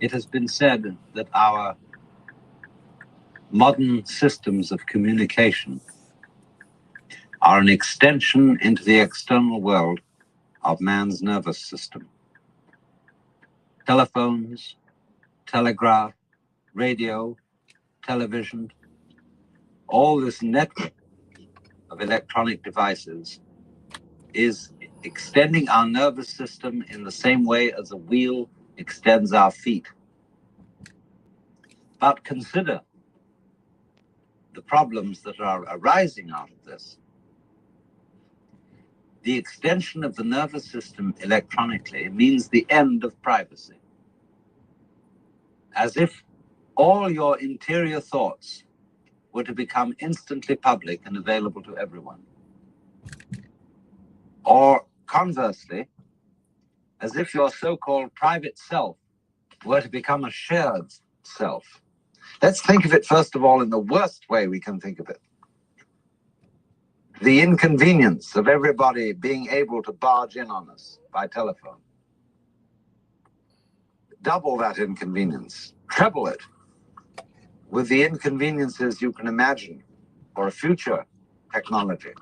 It has been said that our modern systems of communication are an extension into the external world of man's nervous system. Telephones, telegraph, radio, television, all this network of electronic devices is extending our nervous system in the same way as a wheel extends our feet. But consider the problems that are arising out of this. The extension of the nervous system electronically means the end of privacy. As if all your interior thoughts were to become instantly public and available to everyone. Or conversely, as if your so-called private self were to become a shared self. Let's think of it, first of all, in the worst way we can think of it. The inconvenience of everybody being able to barge in on us by telephone. Double that inconvenience, treble it, with the inconveniences you can imagine for a future technology,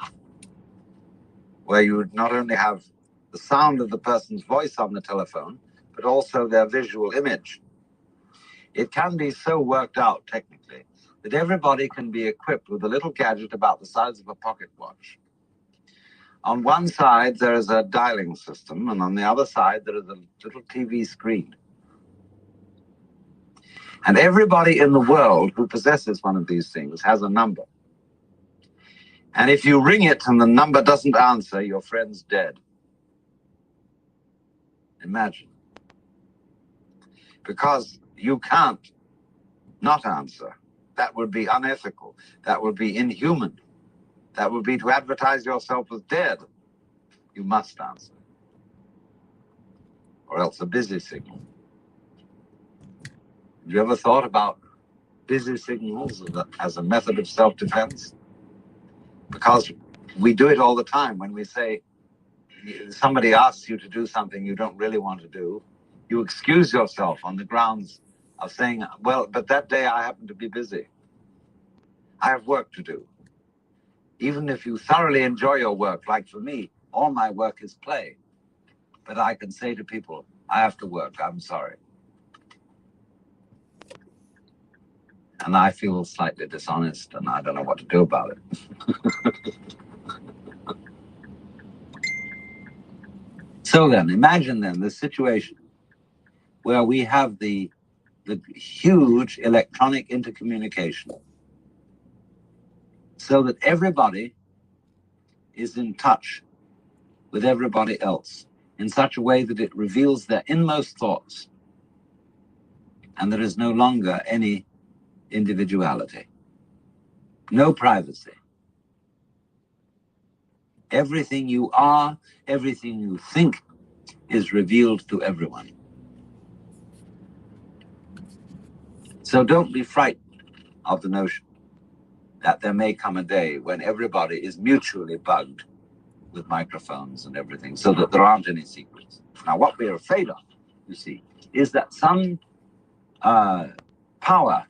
where you would not only have the sound of the person's voice on the telephone, but also their visual image. It can be so worked out technically that everybody can be equipped with a little gadget about the size of a pocket watch. On one side, there is a dialing system, and on the other side, there is a little TV screen. And everybody in the world who possesses one of these things has a number. And if you ring it and the number doesn't answer, your friend's dead. Imagine. Because you can't not answer. That would be unethical. That would be inhuman. That would be to advertise yourself as dead. You must answer. Or else a busy signal. Have you ever thought about busy signals as a method of self-defense? Because we do it all the time. When we say somebody asks you to do something you don't really want to do, you excuse yourself on the grounds of saying, well, but that day I happen to be busy. I have work to do. Even if you thoroughly enjoy your work, like for me, all my work is play. But I can say to people, I have to work, I'm sorry. And I feel slightly dishonest, and I don't know what to do about it. So then, imagine then the situation where we have the huge electronic intercommunication, so that everybody is in touch with everybody else in such a way that it reveals their inmost thoughts, and there is no longer any individuality, no privacy. Everything you are, everything you think is revealed to everyone. So don't be frightened of the notion that there may come a day when everybody is mutually bugged with microphones and everything, so that there aren't any secrets. Now, what we're afraid of, you see, is that some power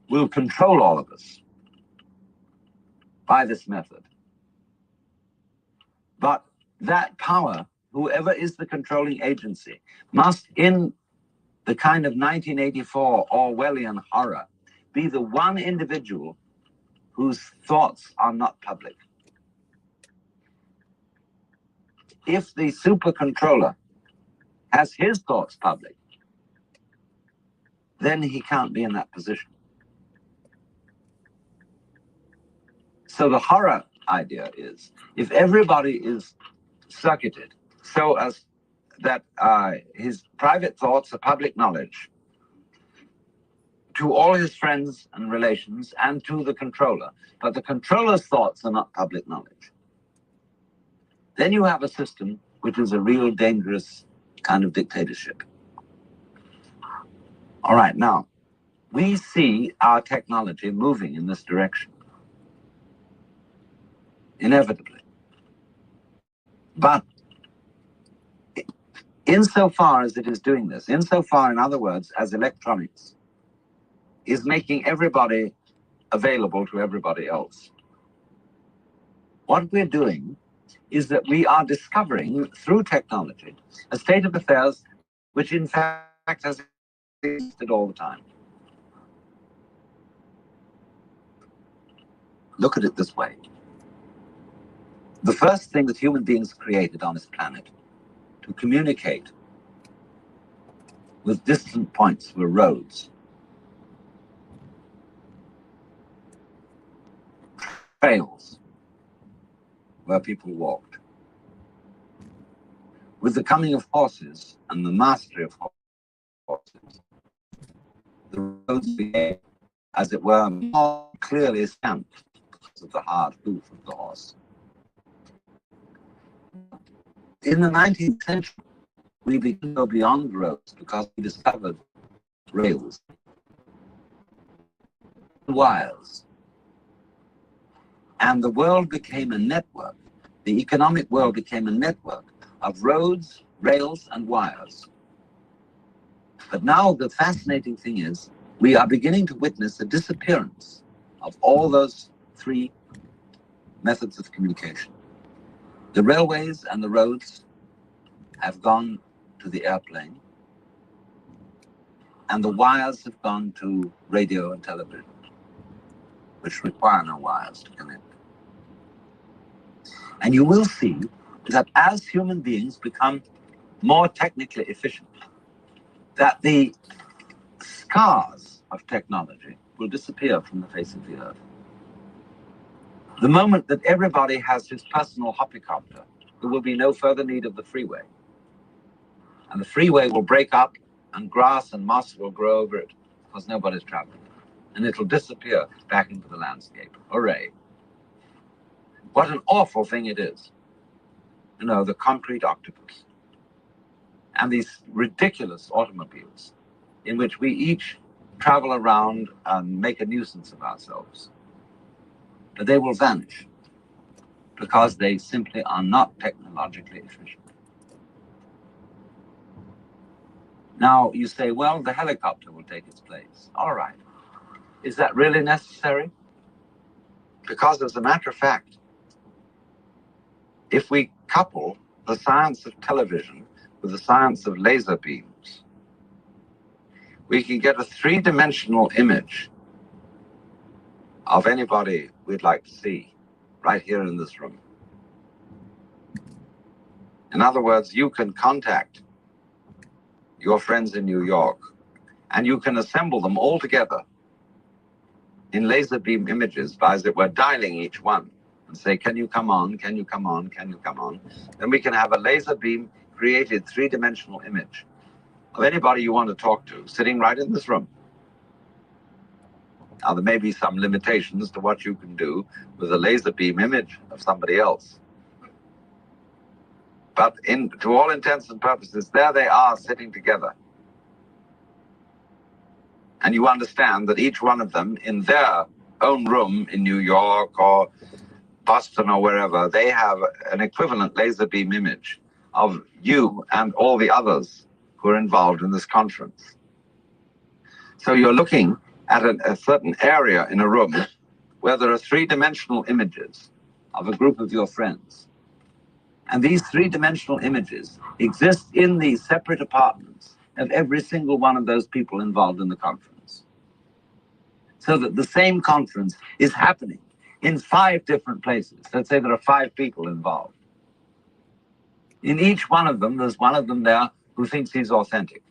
will control all of us by this method. But that power, whoever is the controlling agency, must, in the kind of 1984 Orwellian horror, be the one individual whose thoughts are not public. If the super controller has his thoughts public, then he can't be in that position. So the horror idea is, if everybody is circuited so as that his private thoughts are public knowledge to all his friends and relations and to the controller, but the controller's thoughts are not public knowledge, then you have a system which is a real dangerous kind of dictatorship. All right, now, we see our technology moving in this direction, inevitably. But insofar as it is doing this, insofar, in other words, as electronics is making everybody available to everybody else, what we're doing is that we are discovering through technology a state of affairs which in fact has existed all the time. Look at it this way. The first thing that human beings created on this planet to communicate with distant points were roads. Trails where people walked. With the coming of horses and the mastery of horses, the roads became, as it were, more clearly stamped because of the hard hoof of the horse. In the 19th century, we began to go beyond roads because we discovered rails, wires, and the world became a network. The economic world became a network of roads, rails, and wires. But now the fascinating thing is we are beginning to witness the disappearance of all those three methods of communication. The railways and the roads have gone to the airplane, and the wires have gone to radio and television, which require no wires to connect. And you will see that as human beings become more technically efficient, that the scars of technology will disappear from the face of the earth. The moment that everybody has his personal hoppycopter, there will be no further need of the freeway. And the freeway will break up and grass and moss will grow over it because nobody's traveling. And it'll disappear back into the landscape. Hooray. What an awful thing it is. You know, the concrete octopus. And these ridiculous automobiles in which we each travel around and make a nuisance of ourselves. But they will vanish because they simply are not technologically efficient. Now you say, well, the helicopter will take its place. All right. Is that really necessary? Because as a matter of fact, if we couple the science of television with the science of laser beams, we can get a three-dimensional image of anybody we'd like to see right here in this room. In other words, you can contact your friends in New York and you can assemble them all together in laser beam images by, as it were, dialing each one and say, can you come on, can you come on, can you come on? Then we can have a laser beam created three-dimensional image of anybody you want to talk to sitting right in this room. Now, there may be some limitations to what you can do with a laser beam image of somebody else. But to all intents and purposes, there they are sitting together. And you understand that each one of them in their own room in New York or Boston or wherever, they have an equivalent laser beam image of you and all the others who are involved in this conference. So you're looking at a certain area in a room where there are three-dimensional images of a group of your friends. And these three-dimensional images exist in the separate apartments of every single one of those people involved in the conference. So that the same conference is happening in 5 different places. Let's say there are 5 people involved. In each one of them, there's one of them there who thinks he's authentic.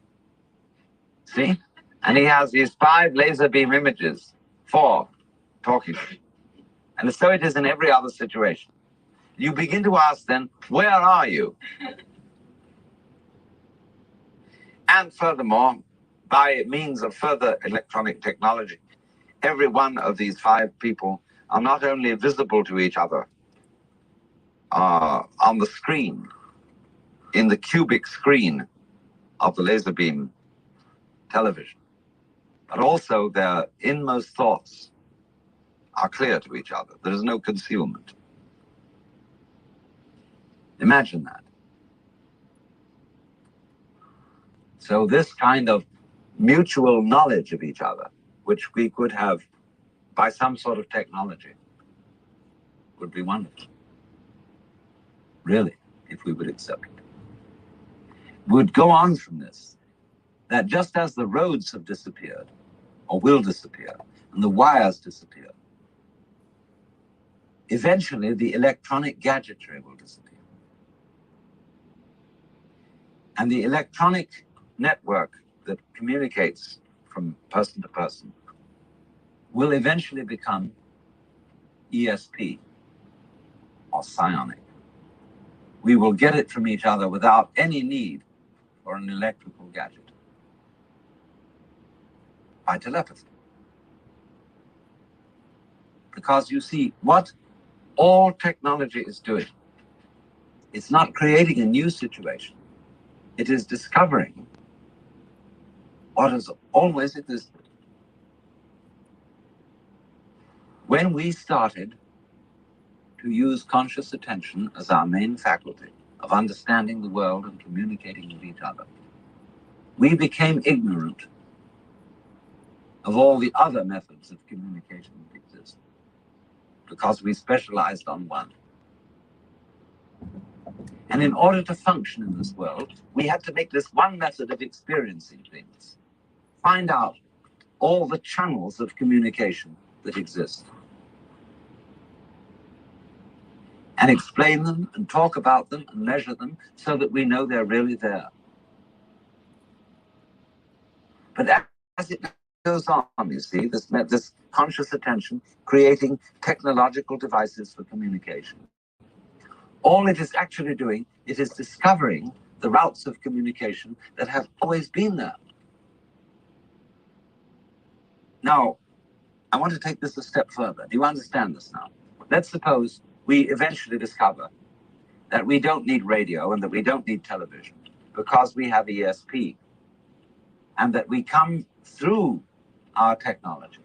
See? And he has these 5 laser beam images for talking. And so it is in every other situation. You begin to ask then, where are you? And furthermore, by means of further electronic technology, every one of these 5 people are not only visible to each other on the screen, in the cubic screen of the laser beam television, but also their inmost thoughts are clear to each other. There is no concealment. Imagine that. So this kind of mutual knowledge of each other, which we could have by some sort of technology, would be wonderful. Really, if we would accept it. We would go on from this, that just as the roads have disappeared, or will disappear, and the wires disappear, eventually the electronic gadgetry will disappear. And the electronic network that communicates from person to person will eventually become ESP or psionic. We will get it from each other without any need for an electrical gadget, by telepathy. Because you see, what all technology is doing, it's not creating a new situation. It is discovering what has always existed. When we started to use conscious attention as our main faculty of understanding the world and communicating with each other, we became ignorant of all the other methods of communication that exist, because we specialized on one. And in order to function in this world, we had to make this one method of experiencing things, find out all the channels of communication that exist, and explain them and talk about them and measure them so that we know they're really there. But as it goes on, you see, this conscious attention creating technological devices for communication, all it is actually doing, it is discovering the routes of communication that have always been there. Now, I want to take this a step further. Do you understand this now? Let's suppose we eventually discover that we don't need radio and that we don't need television because we have ESP, and that we come through our technology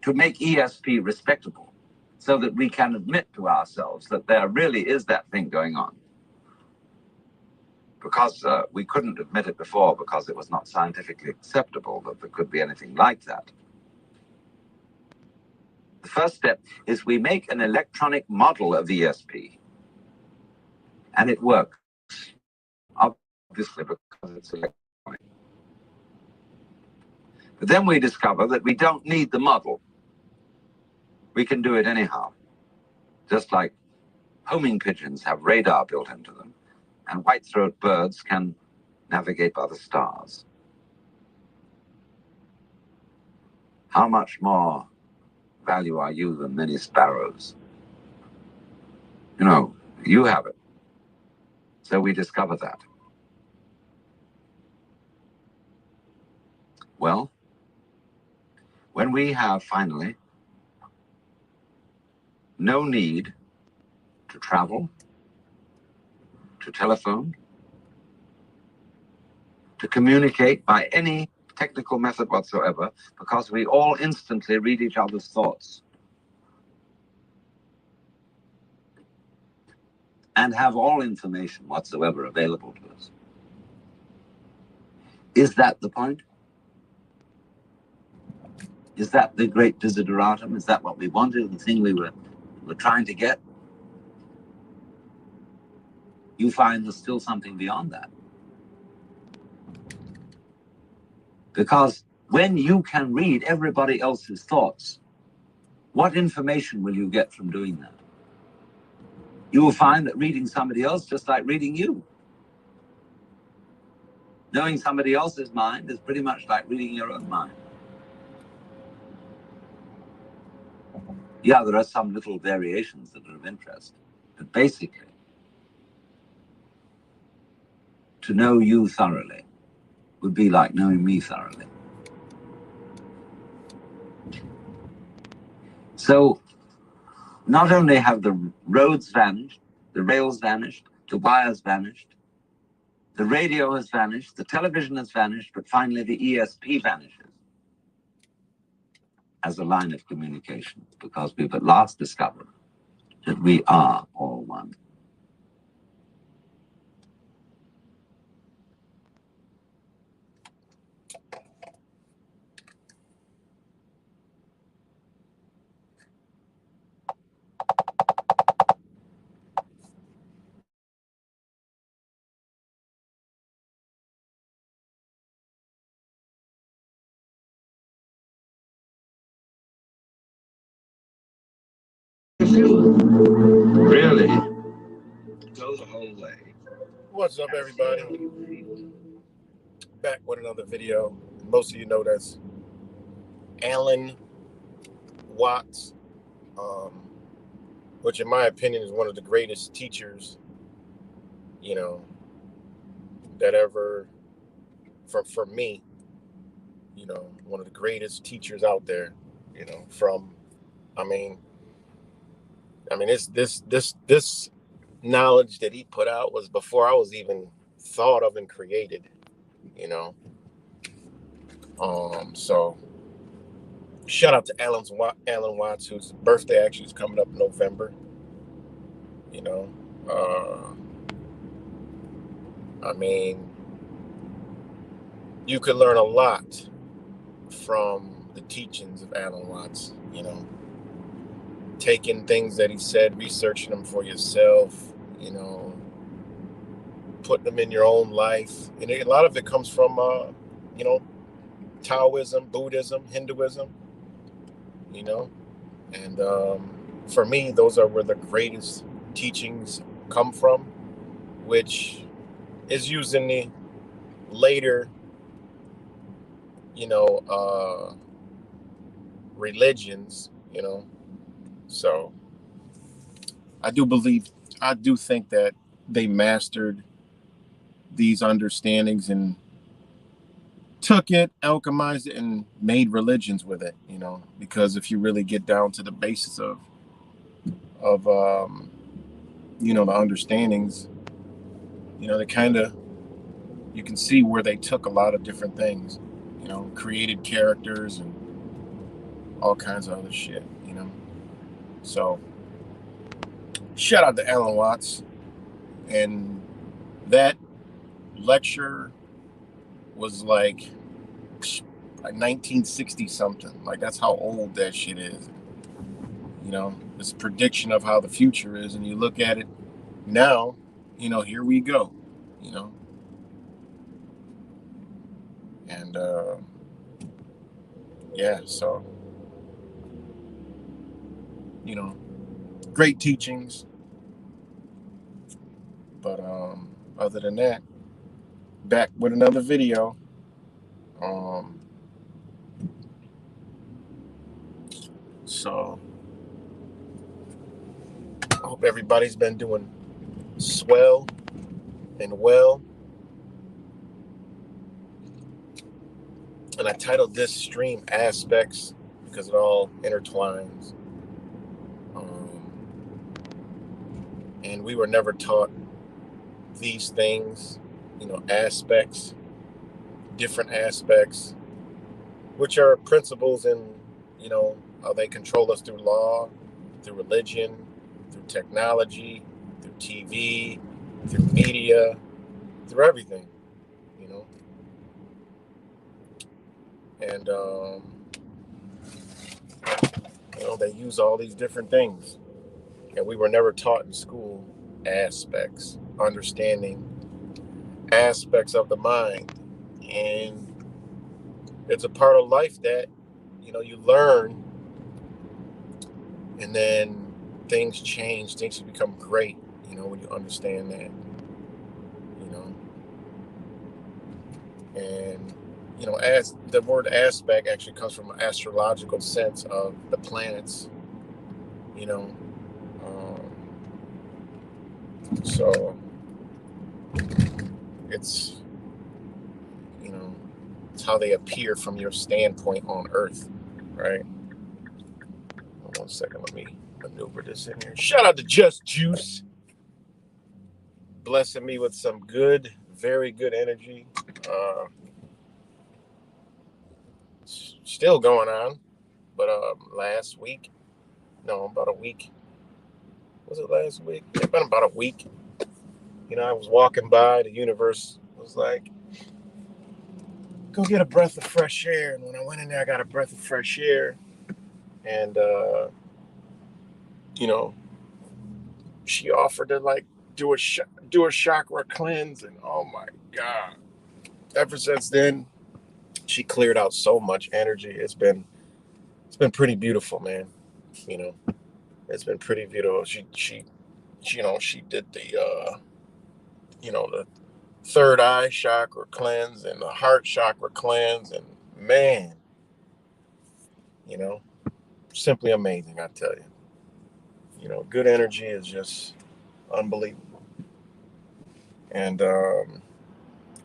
to make ESP respectable so that we can admit to ourselves that there really is that thing going on. Because we couldn't admit it before because it was not scientifically acceptable that there could be anything like that. The first step is we make an electronic model of ESP, and it works, obviously, because it's electronic. But then we discover that we don't need the model. We can do it anyhow. Just like homing pigeons have radar built into them, and white-throat birds can navigate by the stars. How much more value are you than many sparrows? You know, you have it. So we discover that. Well, when we have finally no need to travel, to telephone, to communicate by any technical method whatsoever, because we all instantly read each other's thoughts and have all information whatsoever available to us. Is that the point? Is that the great desideratum? Is that what we wanted, the thing we were trying to get? You find there's still something beyond that. Because when you can read everybody else's thoughts, what information will you get from doing that? You will find that reading somebody else just like reading you. Knowing somebody else's mind is pretty much like reading your own mind. Yeah, there are some little variations that are of interest, but basically, to know you thoroughly would be like knowing me thoroughly. So, not only have the roads vanished, the rails vanished, the wires vanished, the radio has vanished, the television has vanished, but finally the ESP vanishes as a line of communication, because we've at last discovered that we are all one. What's up, everybody? Back with another video. Most of you know that's Alan Watts, which in my opinion is one of the greatest teachers, that ever, for me, one of the greatest teachers out there, this knowledge that he put out was before I was even thought of and created, so shout out to Alan Watts, whose birthday actually is coming up in November. You could learn a lot from the teachings of Alan Watts, taking things that he said, researching them for yourself, putting them in your own life. And a lot of it comes from, Taoism, Buddhism, Hinduism, and for me, those are where the greatest teachings come from, which is used in the later, religions, so I do think that they mastered these understandings and took it, alchemized it, and made religions with it, because if you really get down to the basis of the understandings, they kind of, you can see where they took a lot of different things, created characters and all kinds of other shit, so shout out to Alan Watts. And that lecture was like 1960 something. Like, that's how old that shit is. This prediction of how the future is, and you look at it now, here we go, and yeah, so great teachings. But other than that, back with another video. So I hope everybody's been doing swell and well. And I titled this stream Aspects because it all intertwines. And we were never taught these things, aspects, different aspects, which are principles in, how they control us through law, through religion, through technology, through TV, through media, through everything, and they use all these different things, and we were never taught in school aspects, understanding aspects of the mind. And it's a part of life that you learn, and then things change, things become great, when you understand that, and as the word aspect actually comes from an astrological sense of the planets, so it's it's how they appear from your standpoint on Earth, right? Hold on 1 second, let me maneuver this in here. Shout out to Just Juice, blessing me with some good, very good energy. Still going on, but last week, no, about a week. Was it last week? It's been about a week. I was walking by, the universe was like, go get a breath of fresh air. And when I went in there, I got a breath of fresh air. And, she offered to do a chakra cleanse. And oh my God, ever since then, she cleared out so much energy. It's been pretty beautiful, man. It's been pretty beautiful. She did the, third eye chakra cleanse and the heart chakra cleanse, and man, you know, simply amazing, I tell you. You know, good energy is just unbelievable. And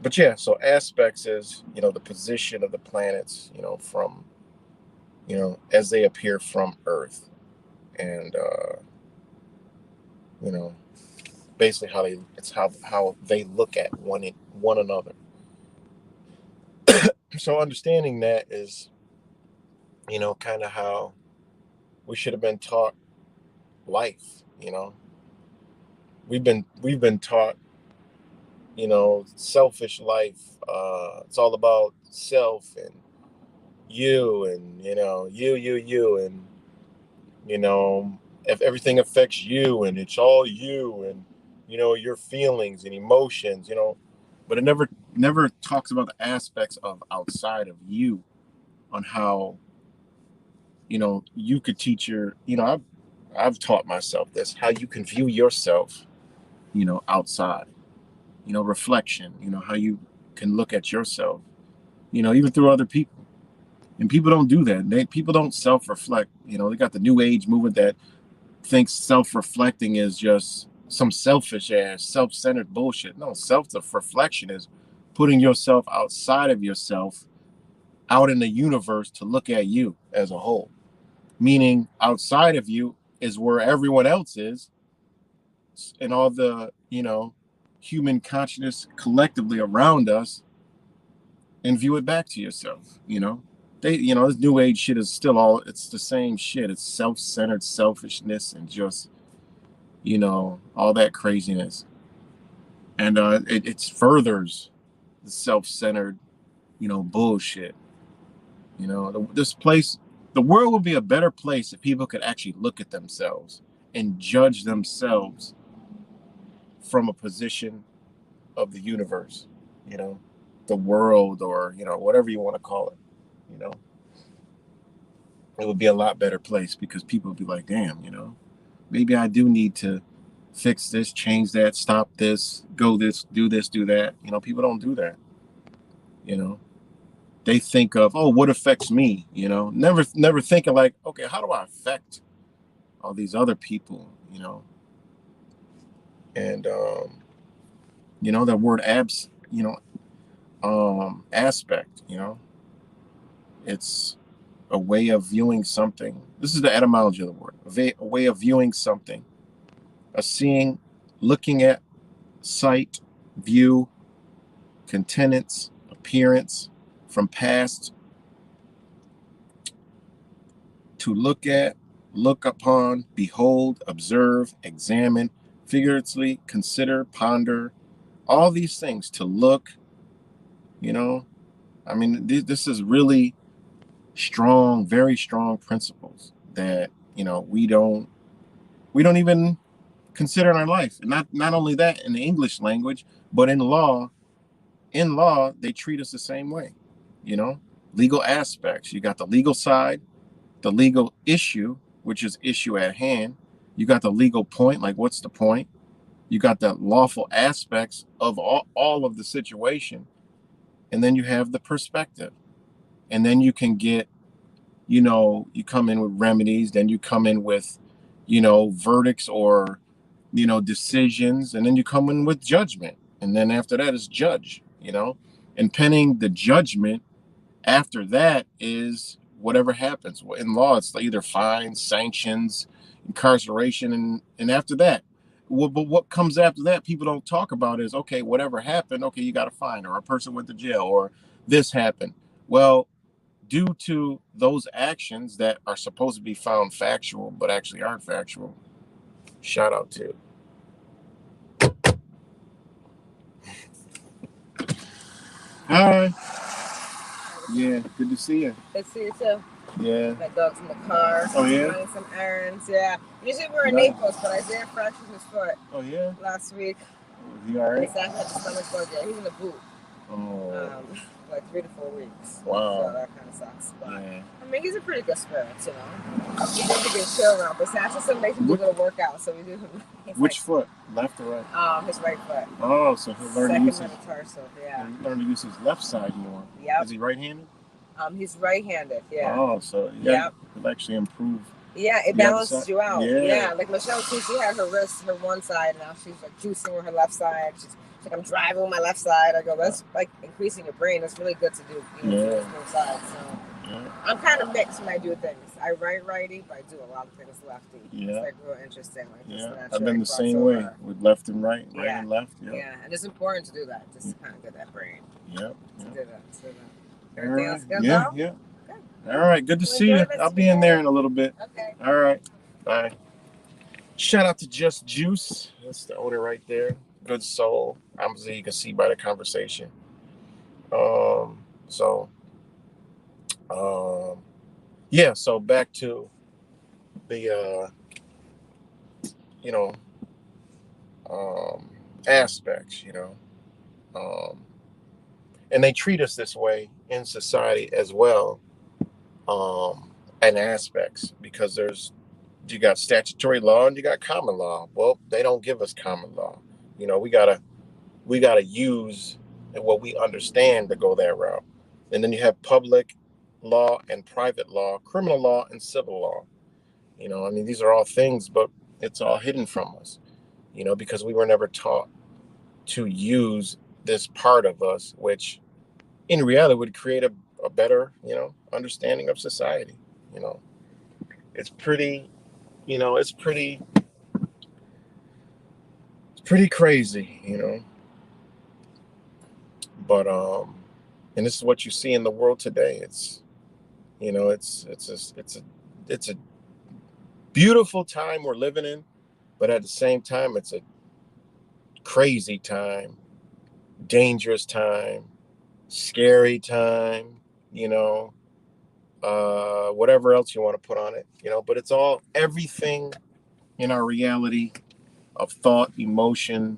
but yeah, so aspects is, you know, the position of the planets, you know, from, you know, as they appear from Earth, and you know, basically how they look at one another. So understanding that is, you know, kind of how we should have been taught life. You know, we've been taught, you know, selfish life. It's all about self and you, and you know, you, and you know, if everything affects you, and it's all you, and you know, your feelings and emotions, you know, but it never talks about the aspects of outside of you, on how, you know, you could teach your, you know, I've taught myself this, how you can view yourself, you know, outside, you know, reflection, you know, how you can look at yourself, you know, even through other people. And people don't do that. People don't self-reflect. You know, they got the new age movement that thinks self-reflecting is just some selfish ass, self-centered bullshit. No, self-reflection is putting yourself outside of yourself, out in the universe, to look at you as a whole. Meaning outside of you is where everyone else is, and all the, you know, human consciousness collectively around us, and view it back to yourself, you know. You know, this new age shit is still all, it's the same shit. It's self-centered selfishness and just, you know, all that craziness. And it furthers the self-centered, you know, bullshit. You know, the world would be a better place if people could actually look at themselves and judge themselves from a position of the universe, you know, the world, or, you know, whatever you want to call it, you know. It would be a lot better place, because people would be like, damn, you know, maybe I do need to fix this, change that, stop this, go this, do this, do that. You know, people don't do that. You know, they think of, oh, what affects me? You know, never thinking like, okay, how do I affect all these other people? You know, and you know, that word you know, aspect. You know, it's a way of viewing something. This is the etymology of the word. A way of viewing something. A seeing, looking at, sight, view, countenance, appearance, from past, to look at, look upon, behold, observe, examine, figuratively consider, ponder, all these things, to look, you know. I mean, this is really strong, very strong principles that, you know, we don't even consider in our life. And not only that, in the English language, but in law, they treat us the same way. You know, legal aspects. You got the legal side, the legal issue, which is issue at hand. You got the legal point, like what's the point? You got the lawful aspects of all of the situation. And then you have the perspective. And then you can get, you know, you come in with remedies, then you come in with, you know, verdicts, or, you know, decisions, and then you come in with judgment. And then after that is judge, you know, and pending the judgment, after that is whatever happens. In law, it's either fines, sanctions, incarceration, and after that, but what comes after that, people don't talk about is, okay, whatever happened, okay, you got a fine, or a person went to jail, or this happened. Well, due to those actions that are supposed to be found factual but actually aren't factual, shout out to. Hi. Yeah, good to see you. Good to see you too. Yeah. My dog's in the car. Oh, yeah? Running some errands. Yeah. Usually we're in Nice. Naples, but Isaiah fractured his foot Oh, yeah? last week. Is he all right? Exactly. Had the stomach bug there. He's in the boot. Oh, like 3 to 4 weeks. wow. So that kind of sucks. But Yeah. I mean, he's a pretty good spirit, you know. He's just a good chill around. But Sasha still makes him do a little workout, so we do. Which foot? Left or right? His right foot. Oh, so he'll learn to Second use his. metatarsal. Yeah. He'll learn to use his left side more. Yep. Is he right-handed? He's right-handed. Yeah. Oh, so yeah, Yep. he'll actually improve. Yeah, it the other balances side. you out. Yeah. Yeah, like Michelle too. She had her wrist, her one side, now she's like juicing with her left side. She's like, I'm driving with my left side. I go, that's like increasing your brain. That's really good to do. You know, to use both sides. So Yeah. I'm kind of mixed when I do things. I write righty, but I do a lot of things lefty. Yeah. It's like real interesting. Like just Yeah, naturally I've been the cross same over. way with left and right, right Yeah. and left. Yeah. Yeah, and it's important to do that. Just to kind of get that brain Yep. to Yep. do that. To do that. All Everything right. else good, Yeah. though? Yeah. Good. All right. Good to Well, see you. enjoy this I'll be in there in a little bit. Okay. All right. Bye. Shout out to Just Juice. That's the owner right there. Good soul. Obviously, you can see by the conversation. So, yeah. So back to the, aspects, and they treat us this way in society as well, and aspects, because you got statutory law and you got common law. Well, they don't give us common law. We gotta use what we understand to go that route. And then you have public law and private law, criminal law and civil law. I mean, these are all things, but it's all hidden from us, because we were never taught to use this part of us, which in reality would create a better, understanding of society. It's pretty, it's pretty crazy, but and this is what you see in the world today. It's it's a beautiful time we're living in, but at the same time it's a crazy time, dangerous time, scary time, whatever else you want to put on it, but it's all everything in our reality of thought, emotion,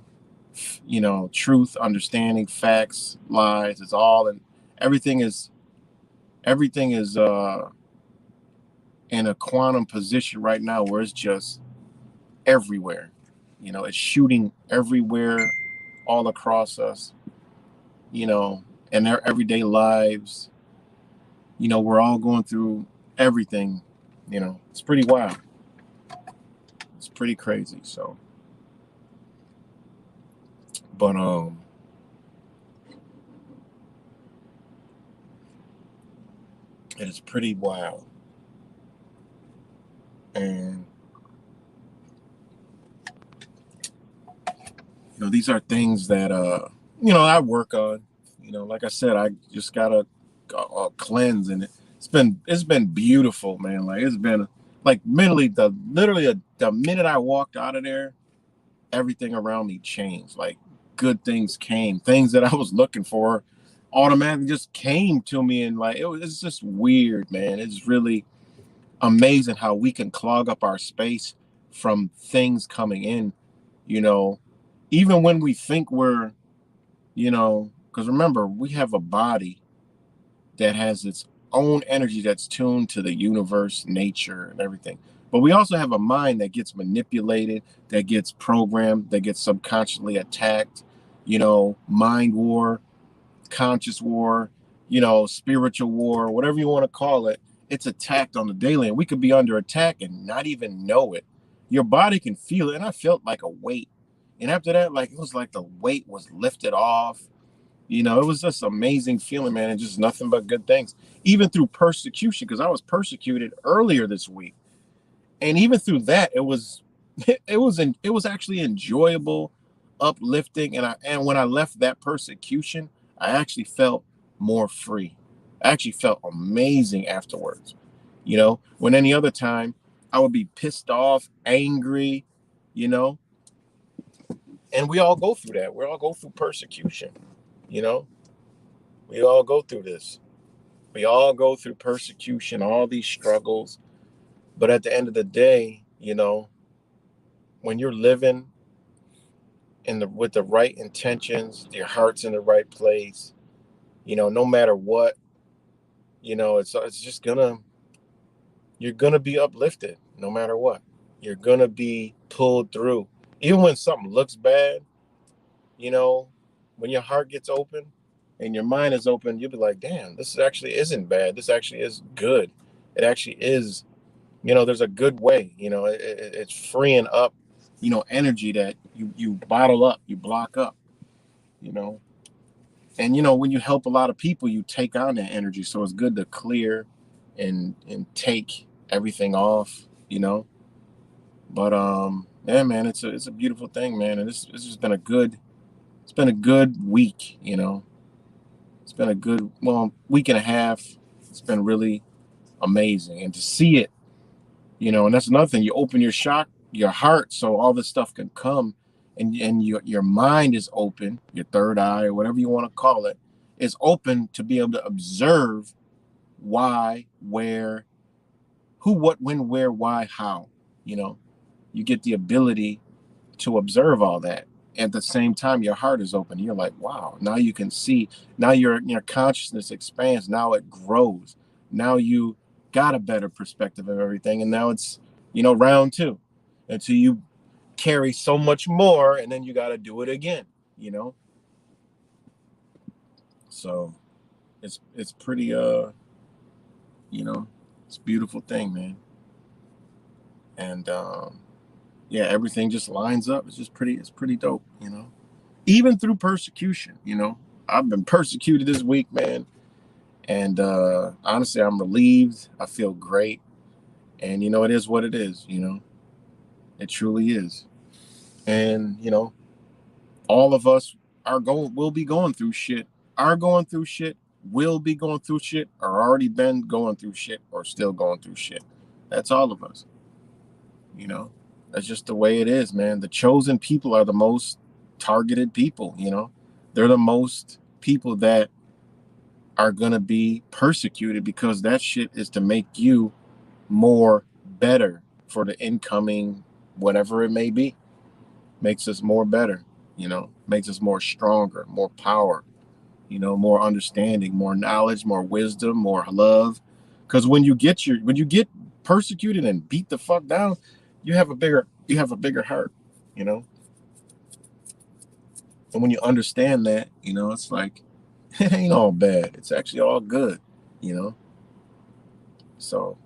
truth, understanding, facts, lies. It's all, and everything is in a quantum position right now where it's just everywhere. It's shooting everywhere, all across us, in their everyday lives. We're all going through everything. It's pretty wild. It's pretty crazy. So, but it is pretty wild. And these are things that I work on. Like I said, I just gotta cleanse, and it's been beautiful, man. Like, it's been like mentally, the minute I walked out of there, everything around me changed. Like, good things came, things that I was looking for automatically just came to me, and like it's just weird, man. It's really amazing how we can clog up our space from things coming in, even when we think we're, because remember, we have a body that has its own energy that's tuned to the universe, nature, and everything. But we also have a mind that gets manipulated, that gets programmed, that gets subconsciously attacked, mind war, conscious war, spiritual war, whatever you want to call it. It's attacked on the daily, and we could be under attack and not even know it. Your body can feel it, and I felt like a weight. And after that, like, it was like the weight was lifted off. It was just amazing feeling, man, and just nothing but good things. Even through persecution, because I was persecuted earlier this week, and even through that, it was actually enjoyable, uplifting, and when I left that persecution, I actually felt more free. I actually felt amazing afterwards. When any other time I would be pissed off, angry, and we all go through that. We all go through persecution. We all go through this. We all go through persecution, all these struggles. But at the end of the day, when you're living with the right intentions, your heart's in the right place, no matter what, it's just you're gonna be uplifted no matter what. You're gonna be pulled through. Even when something looks bad, when your heart gets open and your mind is open, you'll be like, damn, this actually isn't bad. This actually is good. It actually is, there's a good way, it's freeing up, energy that you bottle up, you block up, and when you help a lot of people, you take on that energy. So it's good to clear and take everything off, but yeah, man, it's a beautiful thing, man. And it's just been a good week, it's been a good week and a half. It's been really amazing, and to see it, and that's another thing. You open your heart, so all this stuff can come, and your mind is open. Your third eye, or whatever you want to call it, is open to be able to observe why, where, who, what, when, where, why, how. You get the ability to observe all that. At the same time, your heart is open. You're like, wow, now you can see. Now your consciousness expands. Now it grows. Now you got a better perspective of everything. And now it's, round two. Until you carry so much more, and then you got to do it again, So it's pretty, it's a beautiful thing, man. And, yeah, everything just lines up. It's pretty dope, even through persecution. I've been persecuted this week, man. And honestly, I'm relieved. I feel great. And, it is what it is, It truly is. And, all of us will be going through shit, will be going through shit, or already been going through shit, or still going through shit. That's all of us, That's just the way it is, man. The chosen people are the most targeted people, They're the most people that are going to be persecuted, because that shit is to make you more better for the incoming, whatever it may be. Makes us more better, makes us more stronger, more power, more understanding, more knowledge, more wisdom, more love. Because when you get persecuted and beat the fuck down, you have a bigger heart, And when you understand that, it's like, it ain't all bad. It's actually all good, So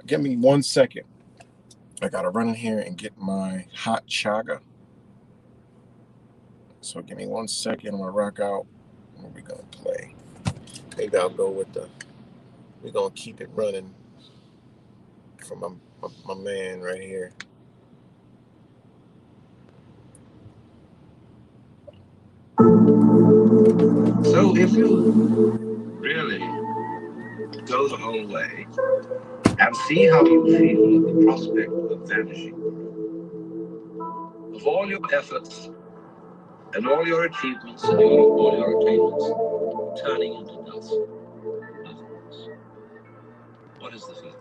give me 1 second. I gotta run in here and get my hot chaga. So give me 1 second. I'm gonna rock out. What are we gonna play? Maybe I'll go with we're gonna keep it running from my man right here. So if you really go the whole way and see how you feel at the prospect of vanishing, of all your efforts and all your achievements and all your attainments turning into dust, nothingness, what is the feeling?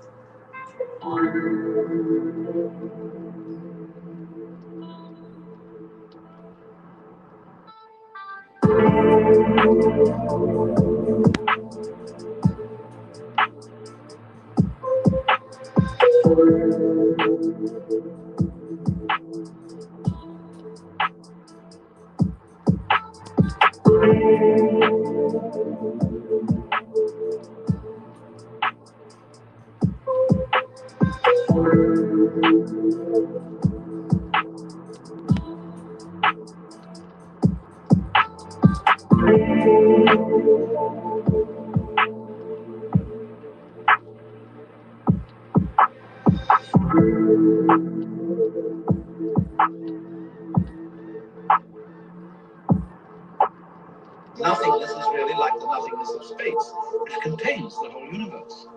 Nothingness is really like the nothingness of space, which contains the whole universe.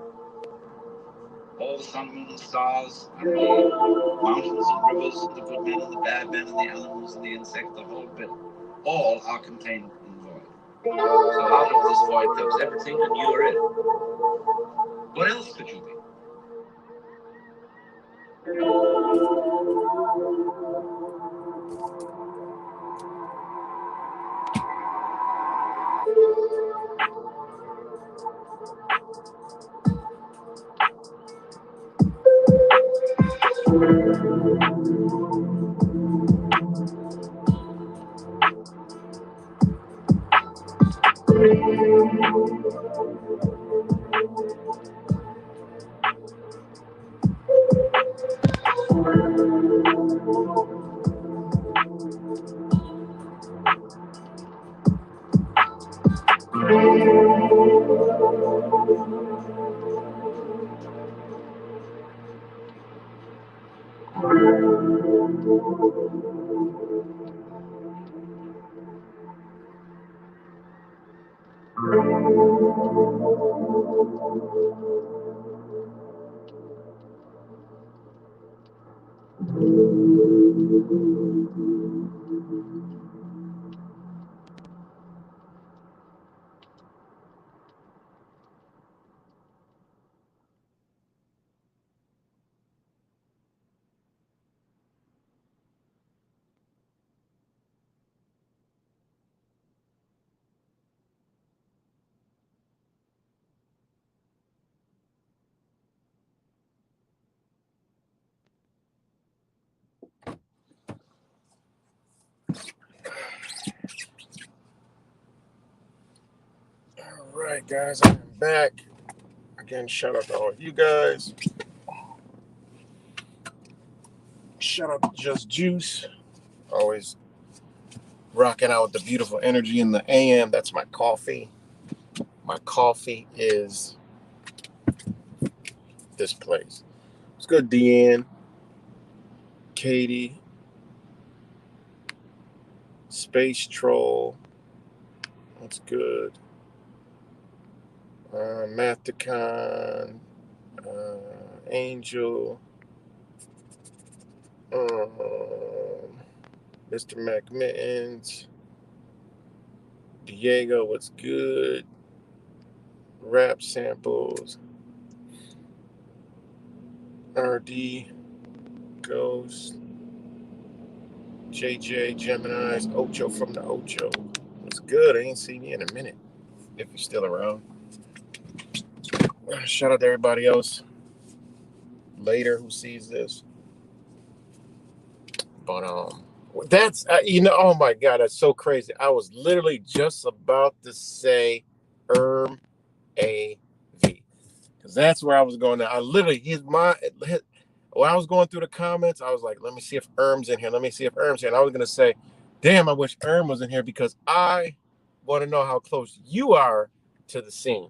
All the sun, moon, and stars, and the mountains and rivers, and the good men and the bad men, and the animals and the insects, the whole bit, all are contained in the void. So out of this void comes everything, and you are it. What else could you be? All right, guys, I'm back. Again, shout out to all you guys. Shout out to Just Juice. Always rocking out with the beautiful energy in the AM. That's my coffee. My coffee is this place. It's good, Deanne, Katie, Space Troll. That's good. Mathicon, Angel, Mr. McMittens, Diego, what's good? Rap Samples, RD, Ghost, JJ, Gemini's, Ocho from the Ocho. What's good? I ain't seen you in a minute, if you're still around. Shout out to everybody else later who sees this. But that's oh my god, that's so crazy. I was literally just about to say AV, because that's where I was going. I literally when I was going through the comments, I was like, let me see if Erm's in here. Let me see if Erm's here. And I was gonna say, damn, I wish Erm was in here because I want to know how close you are to the scene.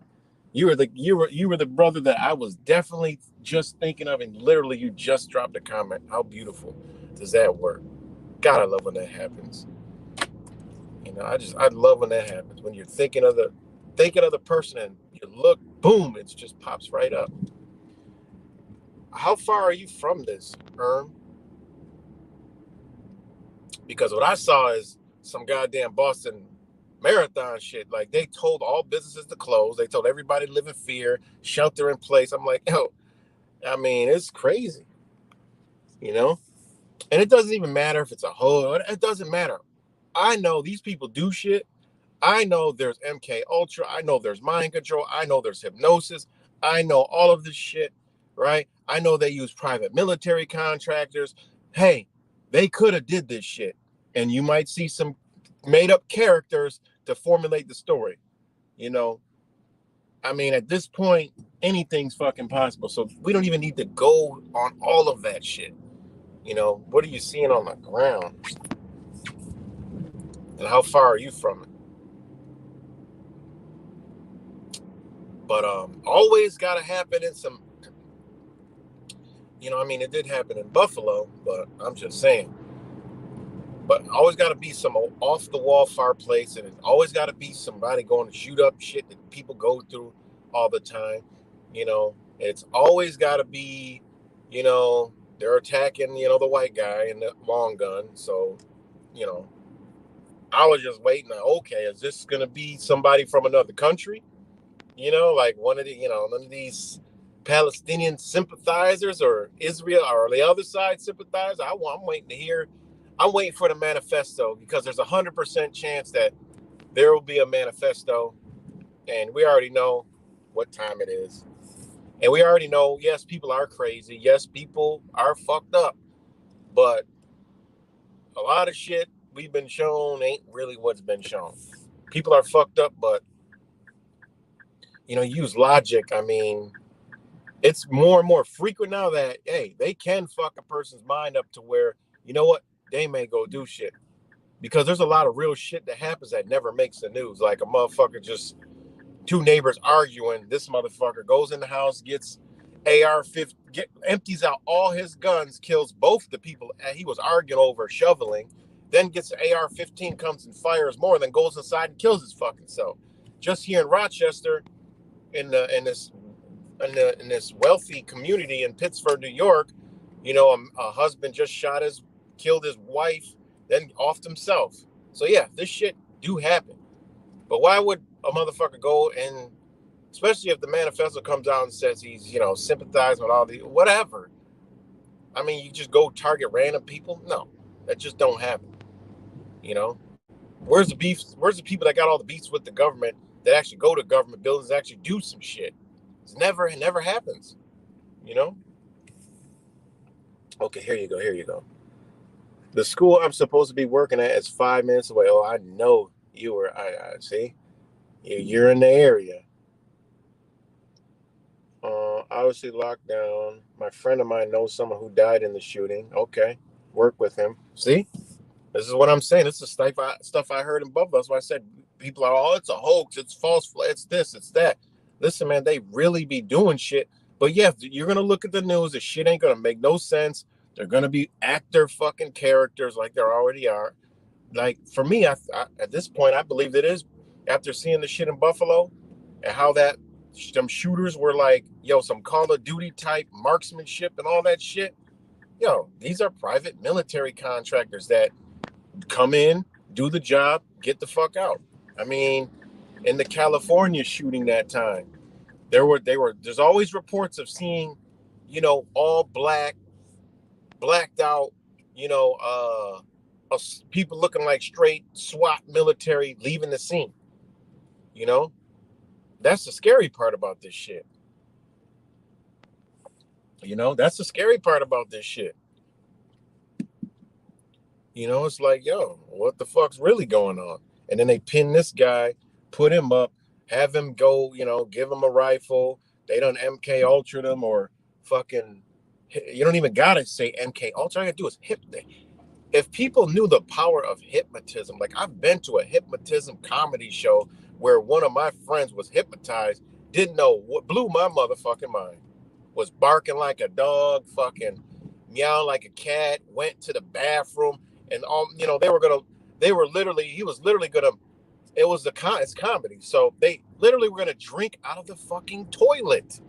You were the brother that I was definitely just thinking of, and literally you just dropped a comment. How beautiful does that work? God, I love when that happens. You know, I love when that happens. When you're thinking of the person and you look, boom, it just pops right up. How far are you from this, Erm? Because what I saw is some goddamn Boston Marathon shit. Like, they told all businesses to close. They told everybody to live in fear, shelter in place. I'm like, yo, I mean, it's crazy, you know? And it doesn't even matter if it's a hoe. It doesn't matter. I know these people do shit. I know there's MK Ultra. I know there's mind control. I know there's hypnosis. I know all of this shit, right? I know they use private military contractors. Hey, they could have did this shit. And you might see some made up characters to formulate the story. You know, I mean, at this point, anything's fucking possible. So we don't even need to go on all of that shit. You know, what are you seeing on the ground? And how far are you from it? But always got to happen in some, you know, I mean, it did happen in Buffalo, but I'm just saying. But always got to be some off-the-wall fireplace, and it's always got to be somebody going to shoot up shit that people go through all the time. You know, it's always got to be, you know, they're attacking, you know, the white guy in the long gun. So, you know, I was just waiting. Okay, is this going to be somebody from another country? You know, like one of these Palestinian sympathizers or Israel or the other side sympathizers. I'm waiting to hear. I'm waiting for the manifesto because there's 100% chance that there will be a manifesto, and we already know what time it is. And we already know, yes, people are crazy. Yes, people are fucked up. But a lot of shit we've been shown ain't really what's been shown. People are fucked up, but use logic. I mean, it's more and more frequent now that, hey, they can fuck a person's mind up to where, you know what, they may go do shit. Because there's a lot of real shit that happens that never makes the news. Like a motherfucker just, two neighbors arguing. This motherfucker goes in the house, gets AR-15, empties out all his guns, kills both the people he was arguing over, shoveling, then gets an AR-15, comes and fires more, then goes inside and kills his fucking self. Just here in Rochester, in this wealthy community in Pittsford, New York, a husband just killed his wife, then offed himself. So yeah, this shit do happen. But why would a motherfucker go and, especially if the manifesto comes out and says he's, sympathizing with all the whatever. I mean, you just go target random people? No, that just don't happen. Where's the beef? Where's the people that got all the beefs with the government that actually go to government buildings and actually do some shit? It never happens. Okay, here you go. The school I'm supposed to be working at is 5 minutes away. Oh, I know you were. I see. You're in the area. Obviously locked down. My friend of mine knows someone who died in the shooting. Okay, work with him. See, this is what I'm saying. This is stuff I heard in Buffalo. That's why I said people are, oh, it's a hoax, it's false, it's this, it's that. Listen, man, they really be doing shit. But yeah, you're gonna look at the news. The shit ain't gonna make no sense. They're gonna be actor fucking characters like there already are. Like for me, I at this point, I believe it is. After seeing the shit in Buffalo and how some shooters were like, some Call of Duty type marksmanship and all that shit. These are private military contractors that come in, do the job, get the fuck out. I mean, in the California shooting that time, there's always reports of seeing, all blacked out, people looking like straight SWAT military leaving the scene. That's the scary part about this shit. That's the scary part about this shit. It's like, what the fuck's really going on? And then they pin this guy, put him up, have him go, give him a rifle. They done MK Ultra them or fucking, you don't even gotta say MK Ultra. All you gotta do is if people knew the power of hypnotism, like I've been to a hypnotism comedy show where one of my friends was hypnotized, didn't know what blew my motherfucking mind. Was barking like a dog, fucking meowing like a cat, went to the bathroom, and he was literally gonna, it's comedy. So they literally were gonna drink out of the fucking toilet.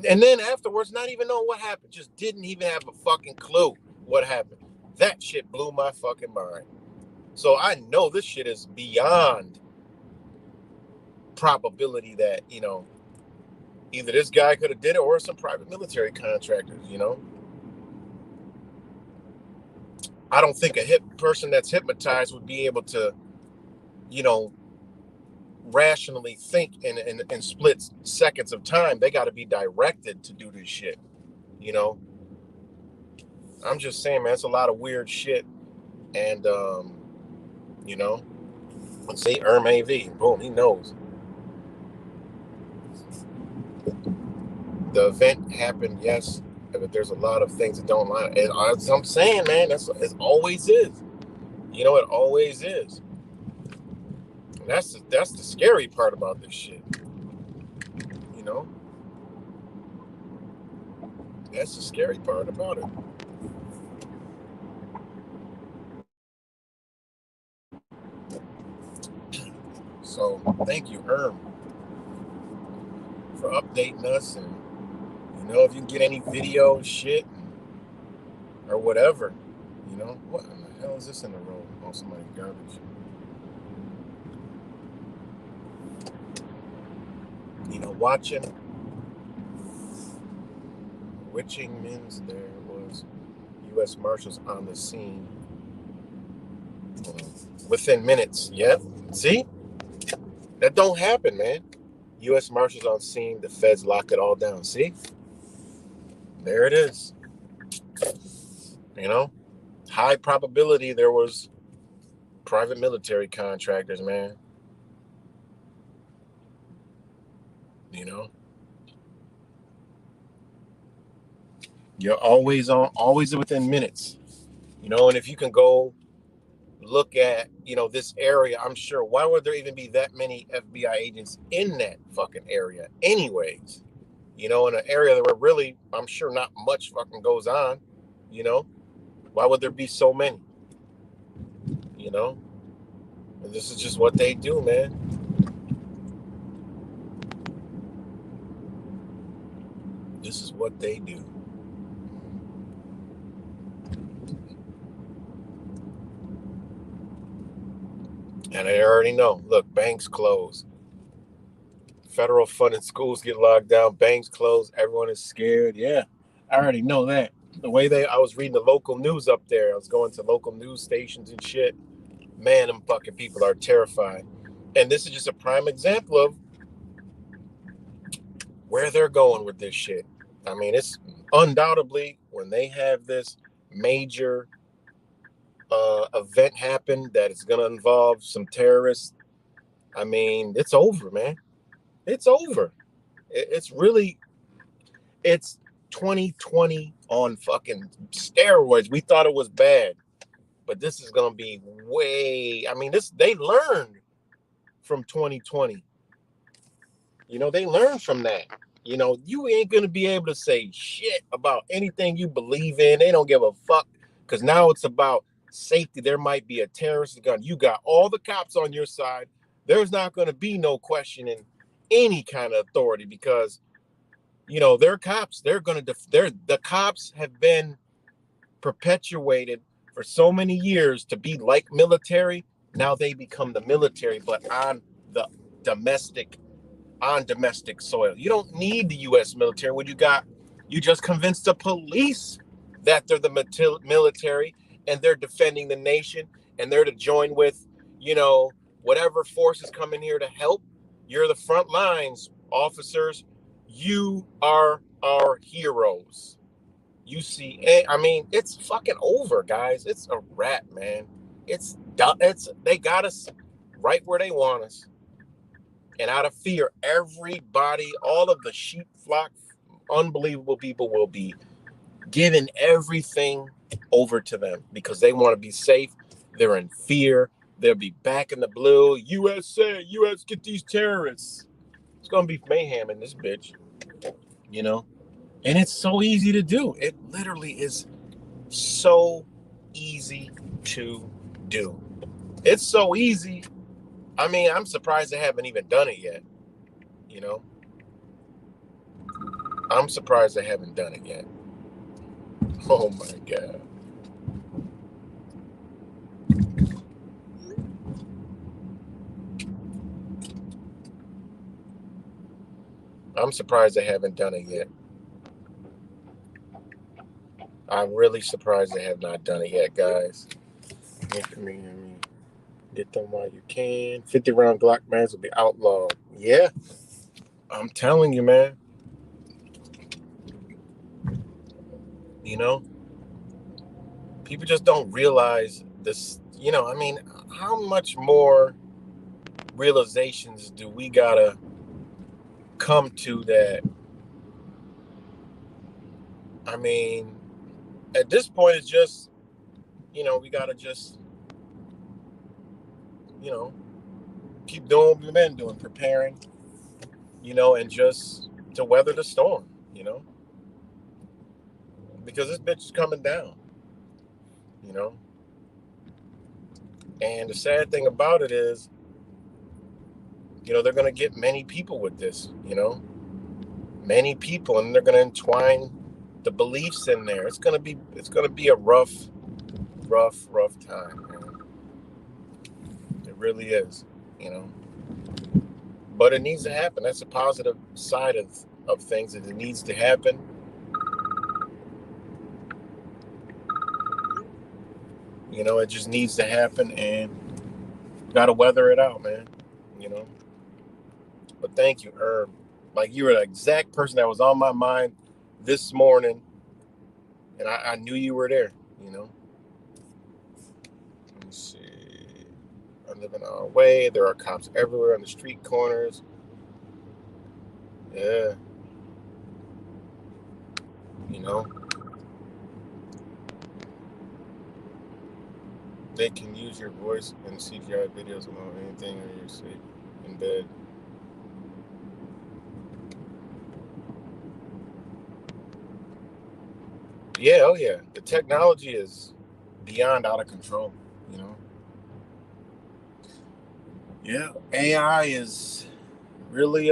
And then afterwards, not even know what happened, just didn't even have a fucking clue what happened. That shit blew my fucking mind. So I know this shit is beyond probability that, either this guy could have did it or some private military contractors, I don't think a person that's hypnotized would be able to, rationally think in split seconds of time. They got to be directed to do this shit, I'm just saying, man, it's a lot of weird shit. And, let's see, AV, boom, he knows. The event happened, yes, but there's a lot of things that don't line. And as I'm saying, man, it always is. It always is. And that's the scary part about this shit. That's the scary part about it. So thank you, for updating us. And if you get any video shit or whatever, what in the hell is this in the road? Oh, somebody's garbage. Watching witching means there was U.S. Marshals on the scene within minutes. Yep. See? That don't happen, man. U.S. Marshals on scene. The feds lock it all down. See? There it is. High probability there was private military contractors, man. You know, you're always on, always within minutes. You know, and if you can go look at, you know, this area, I'm sure, why would there even be that many FBI agents in that fucking area anyways? You know, in an area where really, I'm sure not much fucking goes on, you know? Why would there be so many? You know? And this is just what they do, man. This is what they do. And I already know. Look, banks close. Federal funded schools get locked down. Banks close. Everyone is scared. Yeah, I already know that. The way I was reading the local news up there. I was going to local news stations and shit. Man, them fucking people are terrified. And this is just a prime example of where they're going with this shit. I mean, it's undoubtedly when they have this major event happen that it's going to involve some terrorists. I mean, it's over, man. It's over. It's really, it's 2020 on fucking steroids. We thought it was bad, but this is going to be way, I mean, they learned from 2020. You know, they learned from that. You know, you ain't going to be able to say shit about anything you believe in. They don't give a fuck because now it's about safety. There might be a terrorist gun. You got all the cops on your side. There's not going to be no questioning any kind of authority because, you know, they're cops. They're going to, the cops have been perpetuated for so many years to be like military. Now they become the military, but on domestic soil. You don't need the U.S. military. When you just convinced the police that they're the military and they're defending the nation and they're to join with, you know, whatever forces come in here to help. You're the front lines officers. You are our heroes. You see, I mean, it's fucking over, guys. It's a wrap, man. They got us right where they want us. And out of fear, everybody, all of the sheep flock, unbelievable people will be giving everything over to them because they want to be safe. They're in fear. They'll be back in the blue. USA, US, get these terrorists. It's going to be mayhem in this bitch, you know? And it's so easy to do. It literally is so easy to do. It's so easy. I mean, I'm surprised they haven't even done it yet, you know? I'm surprised they haven't done it yet. Oh my God. I'm surprised they haven't done it yet. I'm really surprised they have not done it yet, guys. I mean, get them while you can. 50 round Glock mags will be outlawed. Yeah, I'm telling you, man. You know, people just don't realize this. You know, I mean, how much more realizations do we gotta come to that? I mean, at this point, it's just, you know, we gotta just, you know, keep doing what we've been doing, preparing, you know, and just to weather the storm, you know, because this bitch is coming down, you know. And the sad thing about it is, you know, they're going to get many people with this, you know, many people, and they're going to entwine the beliefs in there. It's going to be a rough time, man. It really is, you know, but it needs to happen. That's a positive side of things, that it needs to happen. You know, it just needs to happen, and got to weather it out, man, you know. But thank you, Herb. Like, you were the exact person that was on my mind this morning, and I knew you were there, you know. Let me see. I live in our way. There are cops everywhere on the street corners. Yeah. You know, they can use your voice in CGI videos about anything or you sleep in bed. Yeah, oh yeah. The technology is beyond out of control, you know. Yeah, AI is really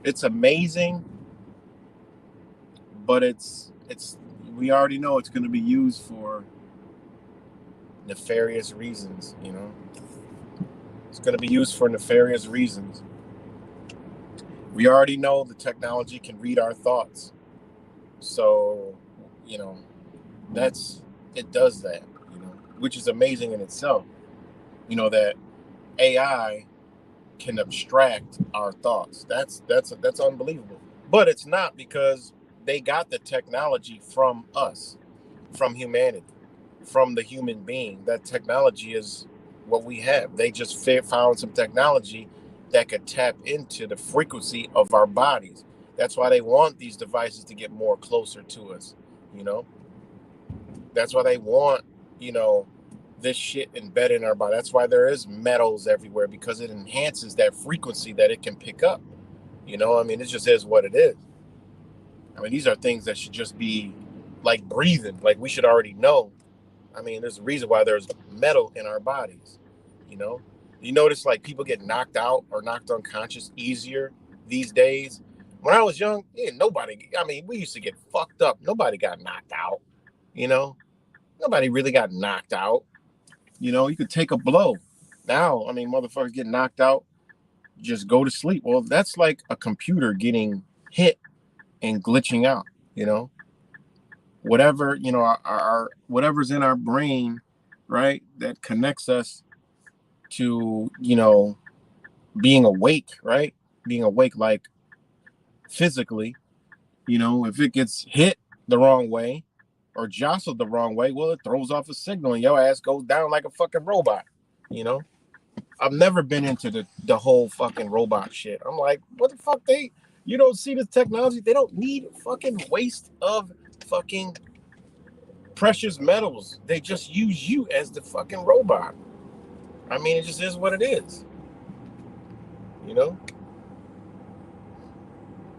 it's amazing, but it's we already know it's going to be used for nefarious reasons, you know. It's going to be used for nefarious reasons. We already know the technology can read our thoughts. So, you know, it does that, you know, which is amazing in itself. You know that AI can abstract our thoughts. That's unbelievable. But it's not, because they got the technology from us, from humanity, from the human being. That technology is what we have. They just found some technology that could tap into the frequency of our bodies. That's why they want these devices to get more closer to us, you know. That's why they want, you know, this shit embedded in our body. That's why there is metals everywhere, because it enhances that frequency that it can pick up. You know, I mean, it just is what it is. I mean, these are things that should just be like breathing, like we should already know. I mean, there's a reason why there's metal in our bodies. You know, you notice like people get knocked out or knocked unconscious easier these days. When I was young, nobody, I mean, we used to get fucked up. Nobody got knocked out, you know, nobody really got knocked out. You know, you could take a blow. Now, I mean, motherfuckers get knocked out, just go to sleep. Well, that's like a computer getting hit and glitching out, you know. Whatever, you know, our whatever's in our brain, right, that connects us to, you know, being awake, right? Being awake, like physically, you know, if it gets hit the wrong way or jostled the wrong way, well, it throws off a signal and your ass goes down like a fucking robot, you know. I've never been into the whole fucking robot shit. I'm like, what the fuck? You don't see the technology? They don't need fucking waste of fucking precious metals. They just use you as the fucking robot. I mean, it just is what it is. You know?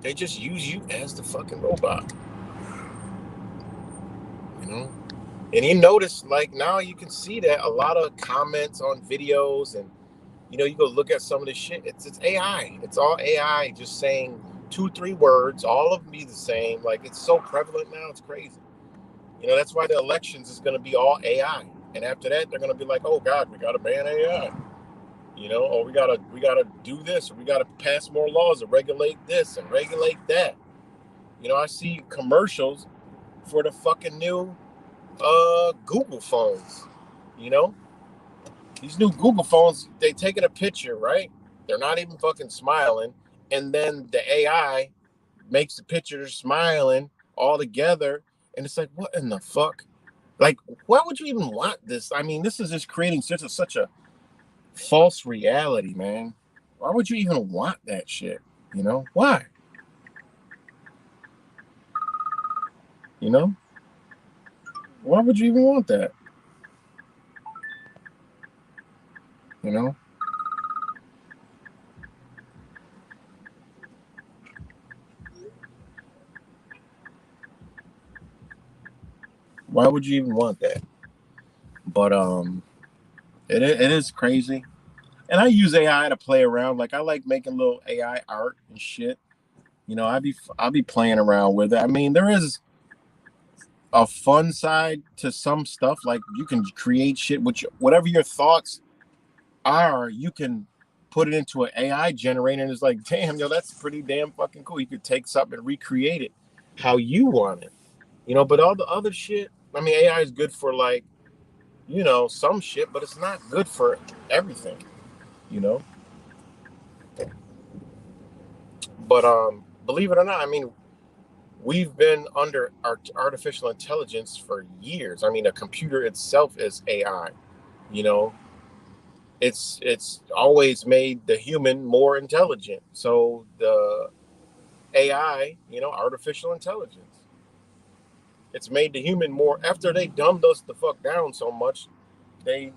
They just use you as the fucking robot. You know? And you notice, like, now you can see that a lot of comments on videos, and you know, you go look at some of this shit. It's AI. It's all AI, just saying 2-3 words, all of them be the same. Like, it's so prevalent now, it's crazy. You know, that's why the elections is going to be all AI. And after that, they're going to be like, oh God, we got to ban AI. You know, or we gotta do this, or we gotta pass more laws to regulate this and regulate that. You know, I see commercials for the fucking new Google phones. You know, these new Google phones, they taking a picture, right? They're not even fucking smiling, and then the AI makes the picture smiling all together, and it's like, what in the fuck? Like, why would you even want this? I mean, this is just creating such a false reality, man. Why would you even want that shit? You know, why? You know, why would you even want that? You know, why would you even want that? But it is crazy, and I use AI to play around. Like, I like making little AI art and shit. You know, I'll be playing around with it. I mean, there is a fun side to some stuff. Like, you can create shit with whatever your thoughts are. You can put it into an AI generator, and it's like, damn, yo, that's pretty damn fucking cool. You could take something and recreate it how you want it. You know, but all the other shit, I mean, AI is good for, like, you know, some shit, but it's not good for everything, you know. But believe it or not, I mean, we've been under artificial intelligence for years. I mean, a computer itself is AI. You know, it's always made the human more intelligent. So AI, artificial intelligence. It's made the human more, after they dumbed us the fuck down so much, they,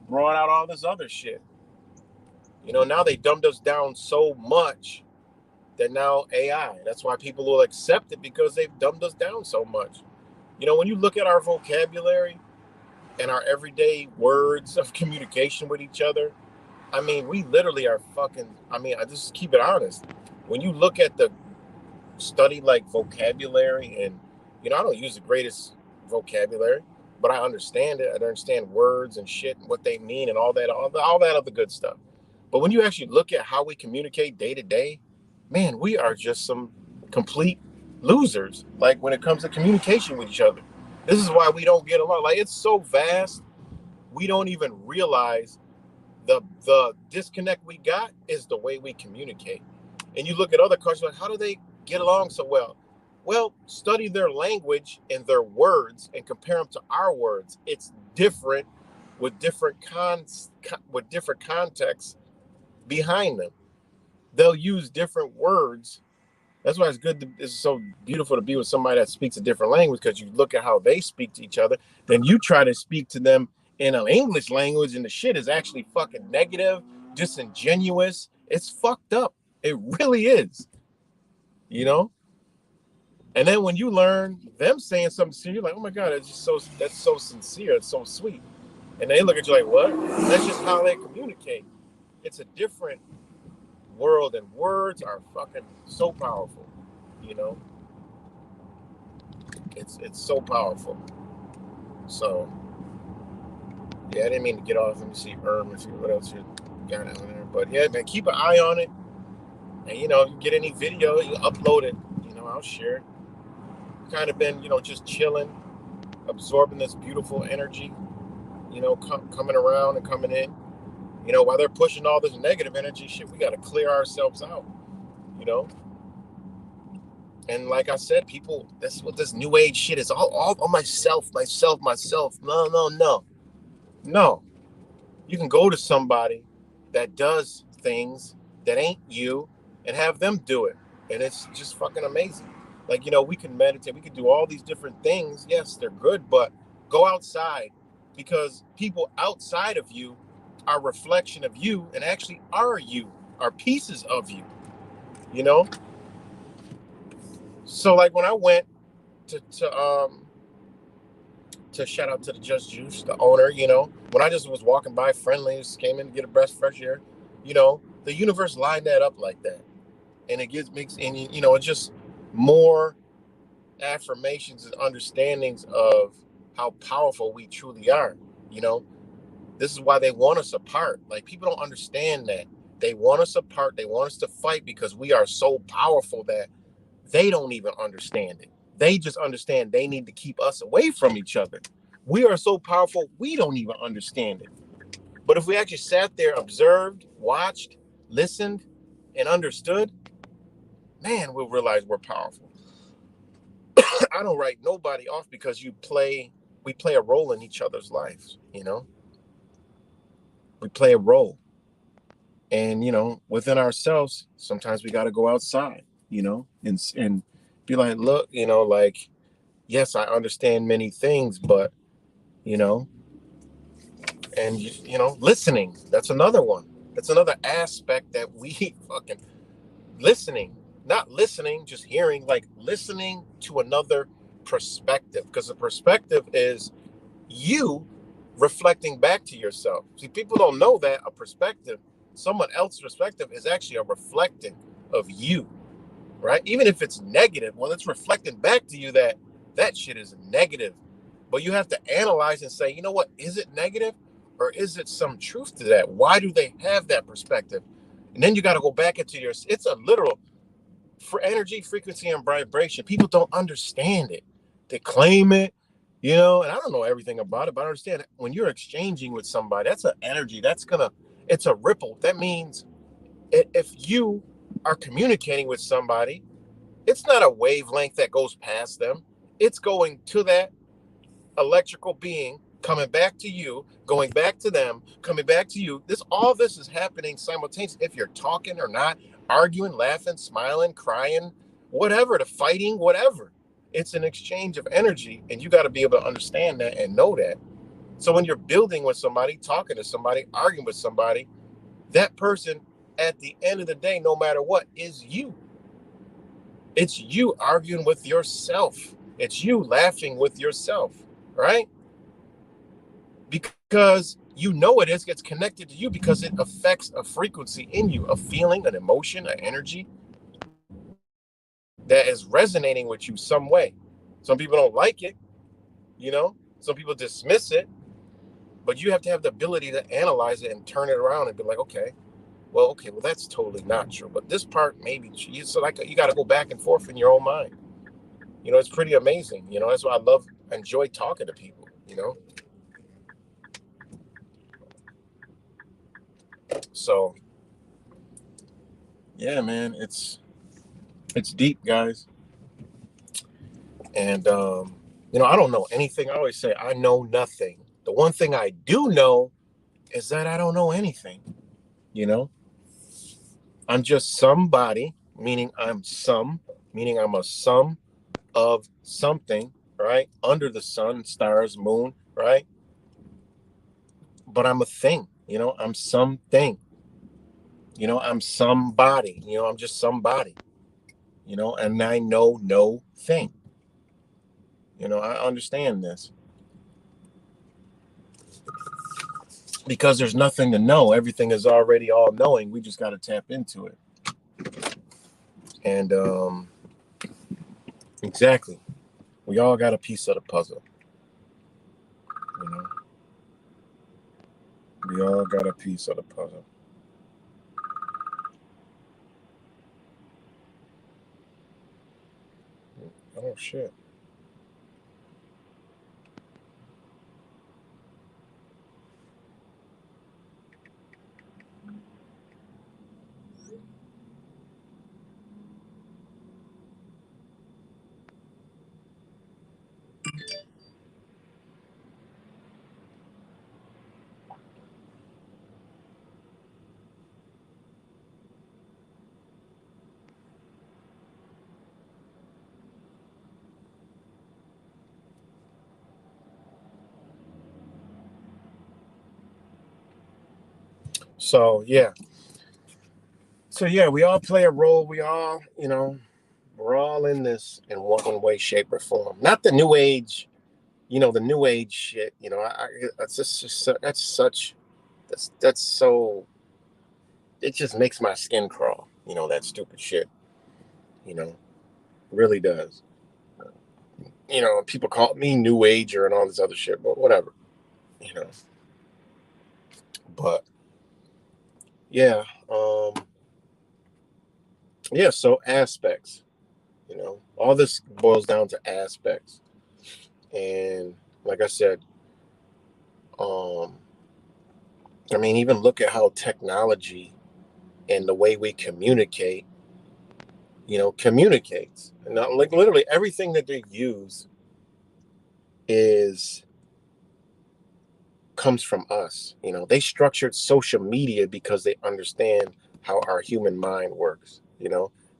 brought out all this other shit. Now they dumbed us down so much that now AI, that's why people will accept it, because they've dumbed us down so much. When you look at our vocabulary and our everyday words of communication with each other, I mean, we literally are I just keep it honest. When you look at the study like vocabulary, and, I don't use the greatest vocabulary, but I understand it. I understand words and shit and what they mean and all that other good stuff. But when you actually look at how we communicate day to day, man, we are just some complete losers. Like when it comes to communication with each other, this is why we don't get along. Like, it's so vast, we don't even realize the disconnect we got is the way we communicate. And you look at other countries, like, how do they get along so well? Well, study their language and their words and compare them to our words. It's different with different contexts behind them. They'll use different words. That's why it's so beautiful to be with somebody that speaks a different language, because you look at how they speak to each other, then you try to speak to them in an English language, and the shit is actually fucking negative, disingenuous. It's fucked up. It really is. And then when you learn them saying something to you, you're like, oh my God, that's so sincere, it's so sweet. And they look at you like, what? That's just how they communicate. It's a different world, and words are fucking so powerful. It's so powerful. So yeah, I didn't mean to get off. Let me see, what else you got out there. But yeah, man, keep an eye on it. And you get any video, you upload it. I'll share it. Kind of been, just chilling, absorbing this beautiful energy, coming around and coming in. While they're pushing all this negative energy, shit, we got to clear ourselves out, And like I said, people, that's what this new age shit is all myself. No. You can go to somebody that does things that ain't you and have them do it. And it's just fucking amazing. Like, we can meditate, we can do all these different things. Yes, they're good, but go outside, because people outside of you are a reflection of you, and actually are pieces of you, So like when I went to shout out to the Just Juice, the owner, when I just was walking by friendly, just came in to get a breath of fresh air, the universe lined that up like that. And it makes it's just more affirmations and understandings of how powerful we truly are. This is why they want us apart. Like, people don't understand that. They want us apart. They want us to fight because we are so powerful that they don't even understand it. They just understand they need to keep us away from each other. We are so powerful, we don't even understand it. But if we actually sat there, observed, watched, listened, and understood, man, we'll realize we're powerful. I don't write nobody off, because we play a role in each other's lives, We play a role. And, within ourselves, sometimes we got to go outside, and be like, look, like, yes, I understand many things, but, and, listening, that's another one. That's another aspect that we fucking listening, not listening, just hearing, like listening to another perspective, because the perspective is you reflecting back to yourself. See, people don't know that a perspective, someone else's perspective, is actually a reflecting of you, right? Even if it's negative, well, it's reflecting back to you that shit is negative. But you have to analyze and say, you know what, is it negative, or is it some truth to that? Why do they have that perspective? And then you got to go back into it's a literal for energy, frequency, and vibration. People don't understand it. They claim it, and I don't know everything about it, but I understand it. When you're exchanging with somebody, that's an energy. It's a ripple. That means if you are communicating with somebody, it's not a wavelength that goes past them. It's going to that electrical being, coming back to you, going back to them, coming back to you. All this is happening simultaneously. If you're talking or not, arguing, laughing, smiling, crying, whatever, to fighting, whatever. It's an exchange of energy, and you got to be able to understand that and know that. So when you're building with somebody, talking to somebody, arguing with somebody, that person at the end of the day, no matter what, is you. It's you arguing with yourself. It's you laughing with yourself, right? Because you know it is, gets connected to you because it affects a frequency in you, a feeling, an emotion, an energy that is resonating with you some way. Some people don't like it, some people dismiss it, but you have to have the ability to analyze it and turn it around and be like, okay, well, that's totally not true. But this part, maybe, so like you got to go back and forth in your own mind. It's pretty amazing. That's why I enjoy talking to people, So, yeah, man, it's deep, guys. And, I don't know anything. I always say I know nothing. The one thing I do know is that I don't know anything, I'm just somebody, meaning I'm a sum of something, right? Under the sun, stars, moon, right? But I'm a thing, I'm something, I'm somebody, I'm just somebody, and I know no thing. I understand this because there's nothing to know. Everything is already all knowing. We just got to tap into it. And exactly, we all got a piece of the puzzle. We all got a piece of the puzzle. Oh shit. So yeah, we all play a role. We all, we're all in this in one way, shape, or form. Not the new age, the new age shit. That's so. It just makes my skin crawl. That stupid shit. Really does. People call me new ager and all this other shit, but whatever. But yeah, so aspects, all this boils down to aspects. And like I said, even look at how technology and the way we communicate, communicates. And like literally everything that they use comes from us. They structured social media because they understand how our human mind works.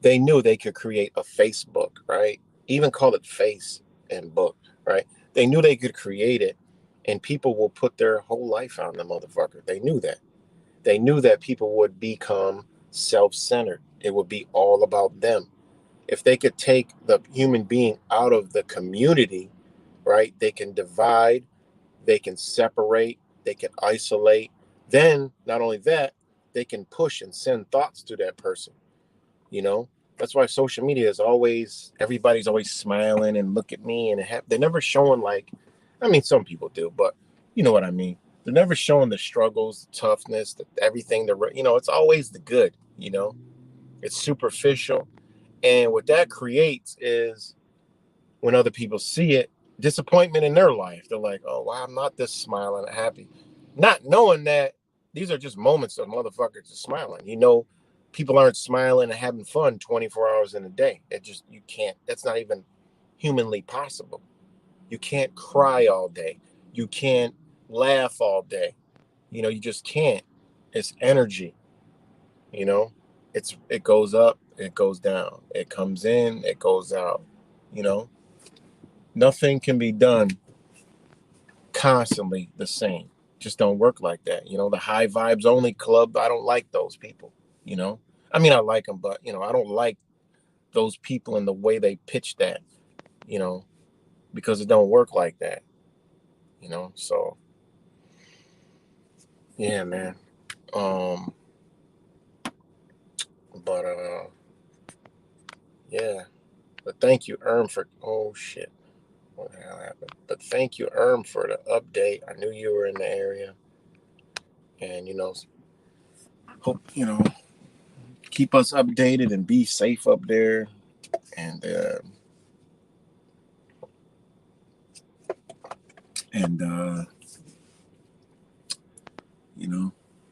They knew they could create a Facebook, right? Even call it face and book, right? They knew they could create it and people will put their whole life on the motherfucker. They knew that. They knew that people would become self-centered. It would be all about them. If they could take the human being out of the community, right? They can divide, they can separate, they can isolate. Then, not only that, they can push and send thoughts to that person. That's why social media is everybody's always smiling and look at me, and they're never showing some people do, but you know what I mean. They're never showing the struggles, the toughness, everything. It's always the good. It's superficial, and what that creates is when other people see it, disappointment in their life. They're like, oh, wow, I'm not this smiling and happy. Not knowing that these are just moments of motherfuckers just smiling. People aren't smiling and having fun 24 hours in a day. You can't. That's not even humanly possible. You can't cry all day. You can't laugh all day. You just can't. It's energy, it goes up, it goes down, it comes in, it goes out. You know, nothing can be done constantly the same. Just don't work like that. You know, the high vibes only club, I don't like those people. You know, I mean, I like them, but you know, I don't like those people and the way they pitch that. You know, because it don't work like that. You know, so yeah, man. But yeah. But thank you, for oh shit. What the hell happened? But thank you, for the update. I knew you were in the area. And you know, hope keep us updated and be safe up there. And you know,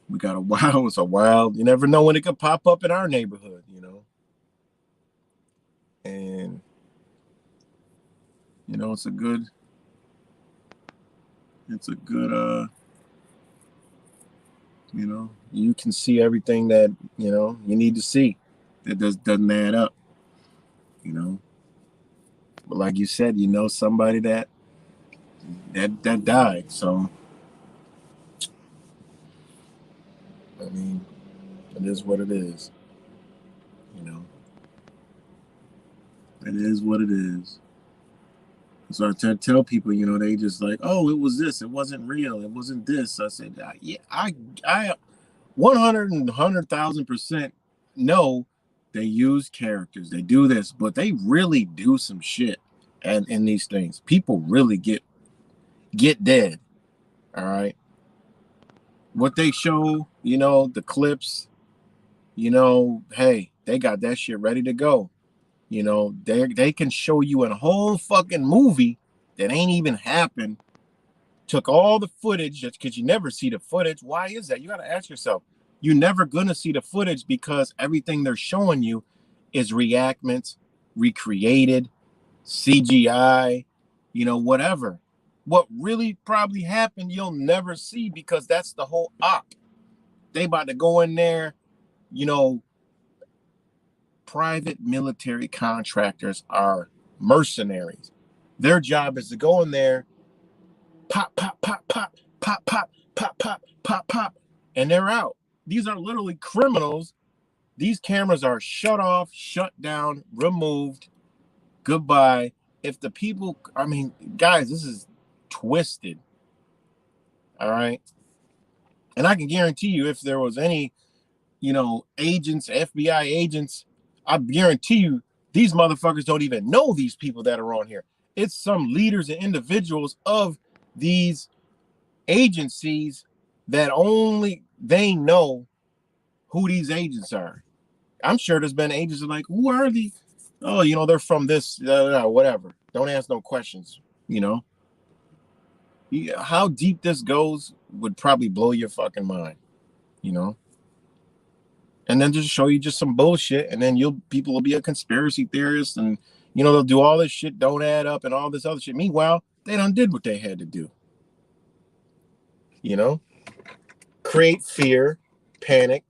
we got a wild, it's a wild, you never know when it could pop up in our neighborhood, you know. And you know, it's a good you know, you can see everything that, you know, you need to see. That doesn't add up, you know. But like you said, you know, somebody that died. So I mean, it is what it is. You know, it is what it is. So I tell people, you know, they just like, oh, it was this, it wasn't real, it wasn't this. I said, yeah, I 100,000% know they use characters, they do this, but they really do some shit, and in these things, people really get dead. All right, what they show, you know, the clips, you know, hey, they got that shit ready to go. You know, they can show you a whole fucking movie that ain't even happened. Took all the footage because you never see the footage. Why is that? You got to ask yourself. You're never gonna see the footage because everything they're showing you is reenactments, recreated, CGI, you know, whatever. What really probably happened, you'll never see because that's the whole op. They about to go in there, you know. Private military contractors are mercenaries. Their job is to go in there, pop, pop, pop, pop, pop, pop, pop, pop, pop, pop, and they're out. These are literally criminals. These cameras are shut off, shut down, removed. Goodbye. If the people, I mean, guys, this is twisted. All right. And I can guarantee you, if there was any, you know, agents, FBI agents, I guarantee you these motherfuckers don't even know these people that are on here. It's some leaders and individuals of these agencies that only they know who these agents are. I'm sure there's been agents like, who are these? Oh, you know, they're from this, whatever. Don't ask no questions, you know. How deep this goes would probably blow your fucking mind, you know. And then just show you just some bullshit, and then people will be a conspiracy theorist, and you know, they'll do all this shit, don't add up, and all this other shit. Meanwhile, they done did what they had to do. You know, create fear, panic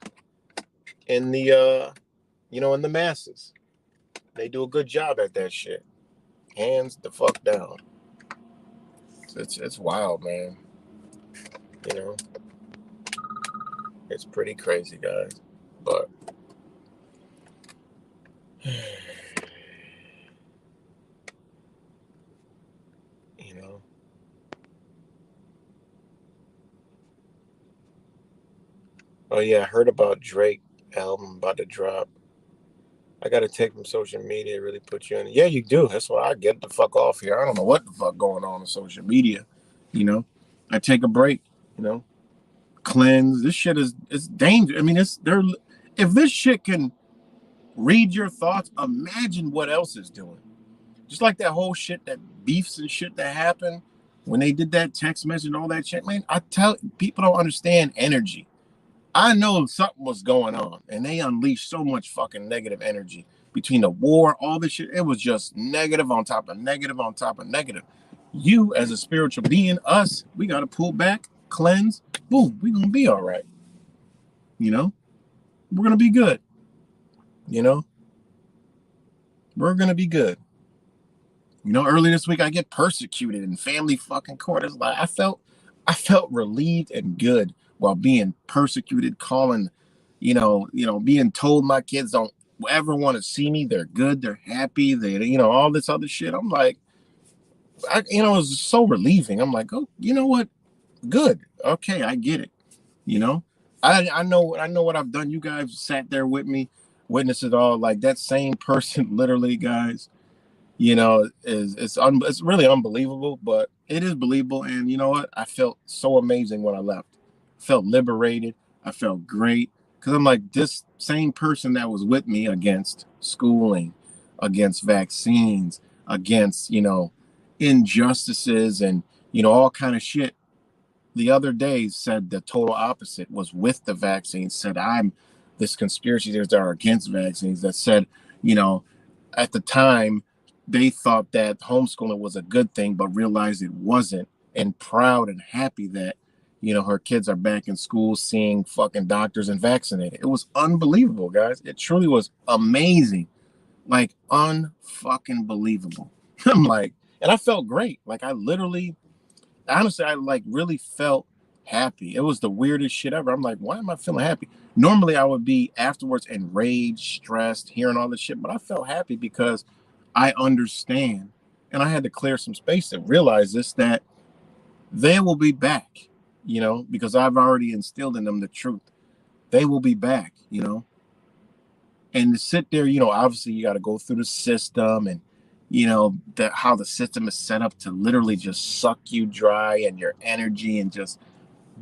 in the you know, in the masses. They do a good job at that shit. Hands the fuck down. It's wild, man. You know, it's pretty crazy, guys. But you know, oh yeah, I heard about Drake album about to drop. I gotta take from social media, really put you in. Yeah, you do. That's why I get the fuck off here. I don't know what the fuck going on social media. You know, I take a break. You know, cleanse. This shit it's dangerous. I mean, if this shit can read your thoughts, imagine what else is doing. Just like that whole shit, that beefs and shit that happened when they did that text message and all that shit, man. I tell people don't understand energy. I know something was going on, and they unleashed so much fucking negative energy between the war, all this shit. It was just negative on top of negative on top of negative. You, as a spiritual being, us, we got to pull back, cleanse. Boom, we're going to be all right. You know, we're going to be good. You know, we're gonna be good. You know, earlier this week I get persecuted in family fucking court. It's like I felt relieved and good while being persecuted, calling, being told my kids don't ever want to see me. They're good, they're happy, all this other shit. I'm like, it was so relieving. I'm like, oh, you know what? Good. Okay, I get it. You know, I know what I've done. You guys sat there with me, witnessed it all. Like that same person, literally, guys. It's really unbelievable, but it is believable. And you know what? I felt so amazing when I left. I felt liberated. I felt great because I'm like this same person that was with me against schooling, against vaccines, against injustices and all kind of shit. The other day said the total opposite, was with the vaccine, said I'm this conspiracy theorists that are against vaccines, that said, at the time they thought that homeschooling was a good thing, but realized it wasn't, and proud and happy that, her kids are back in school, seeing fucking doctors and vaccinated. It was unbelievable, guys. It truly was amazing. Like unfucking believable. I'm like, and I felt great. Like honestly, I like really felt happy. It was the weirdest shit ever. I'm like, why am I feeling happy? Normally I would be afterwards enraged, stressed, hearing all this shit, but I felt happy because I understand. And I had to clear some space to realize this, that they will be back, because I've already instilled in them the truth. They will be back, and to sit there, obviously you got to go through the system and that how the system is set up to literally just suck you dry and your energy and just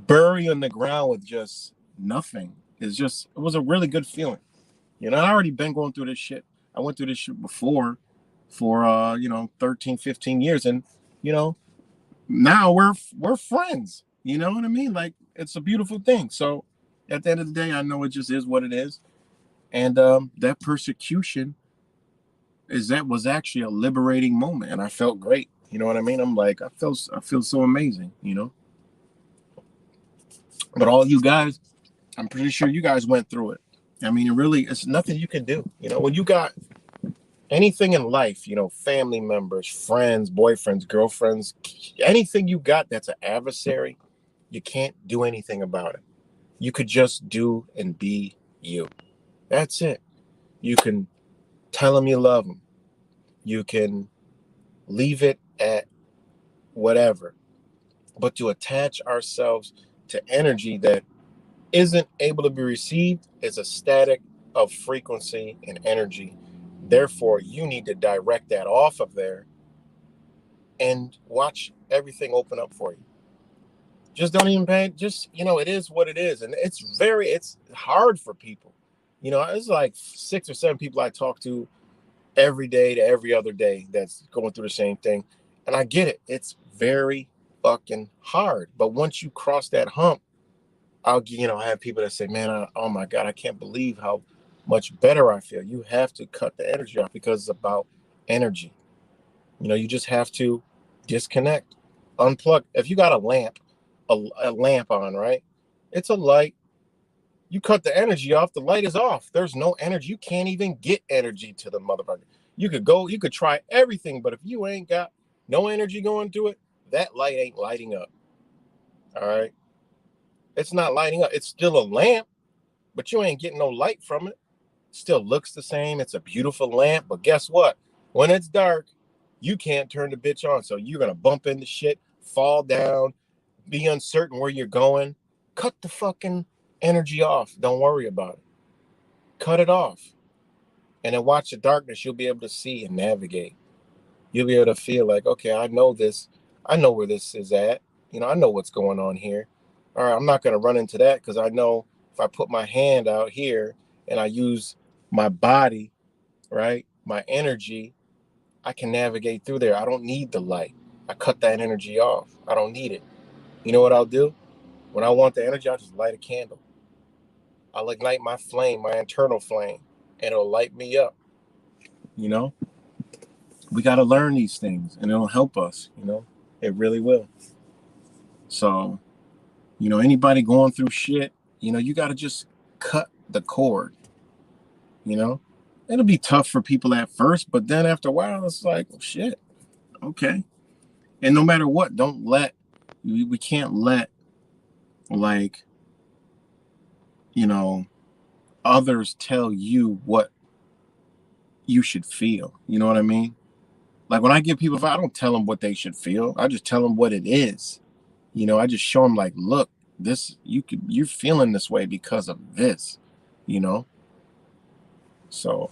bury you in the ground with just nothing. It was a really good feeling. I already been going through this shit. I went through this shit before for 13, 15 years. And, now we're friends. You know what I mean? Like it's a beautiful thing. So at the end of the day, I know it just is what it is. And that persecution was actually a liberating moment, and I felt great. You know what I mean? I'm like, I feel so amazing, But all you guys, I'm pretty sure you guys went through it. I mean, it's nothing you can do. When you got anything in life, family members, friends, boyfriends, girlfriends, anything you got that's an adversary, you can't do anything about it. You could just do and be you. That's it. You can tell them you love them. You can leave it at whatever. But to attach ourselves to energy that isn't able to be received is a static of frequency and energy. Therefore, you need to direct that off of there and watch everything open up for you. Just don't even pay. Just, it is what it is. And it's hard for people. It's like 6 or 7 people I talk to every day to every other day that's going through the same thing. And I get it. It's very fucking hard. But once you cross that hump, I have people that say, man, oh my God, I can't believe how much better I feel. You have to cut the energy off because it's about energy. You just have to disconnect, unplug. If you got a lamp on, right? It's a light. You cut the energy off, the light is off. There's no energy. You can't even get energy to the motherfucker. You could try everything, but if you ain't got no energy going to it, that light ain't lighting up. All right? It's not lighting up. It's still a lamp, but you ain't getting no light from it. Still looks the same. It's a beautiful lamp, but guess what? When it's dark, you can't turn the bitch on. So you're going to bump into shit, fall down, be uncertain where you're going. Cut the fucking energy off. Don't worry about it. Cut it off. And then watch the darkness. You'll be able to see and navigate. You'll be able to feel like, okay, I know this. I know where this is at. I know what's going on here. All right, I'm not going to run into that because I know if I put my hand out here and I use my body, right, my energy, I can navigate through there. I don't need the light. I cut that energy off. I don't need it. You know what I'll do? When I want the energy, I'll just light a candle. I'll ignite my flame, my internal flame, and it'll light me up. We got to learn these things, and it'll help us. It really will. So, anybody going through shit, you got to just cut the cord. it'll be tough for people at first, but then after a while, it's like, oh, shit, okay. And no matter what, we can't let, like, others tell you what you should feel. You know what I mean? Like when I give people advice, I don't tell them what they should feel. I just tell them what it is. I just show them like, look, you're feeling this way because of this, So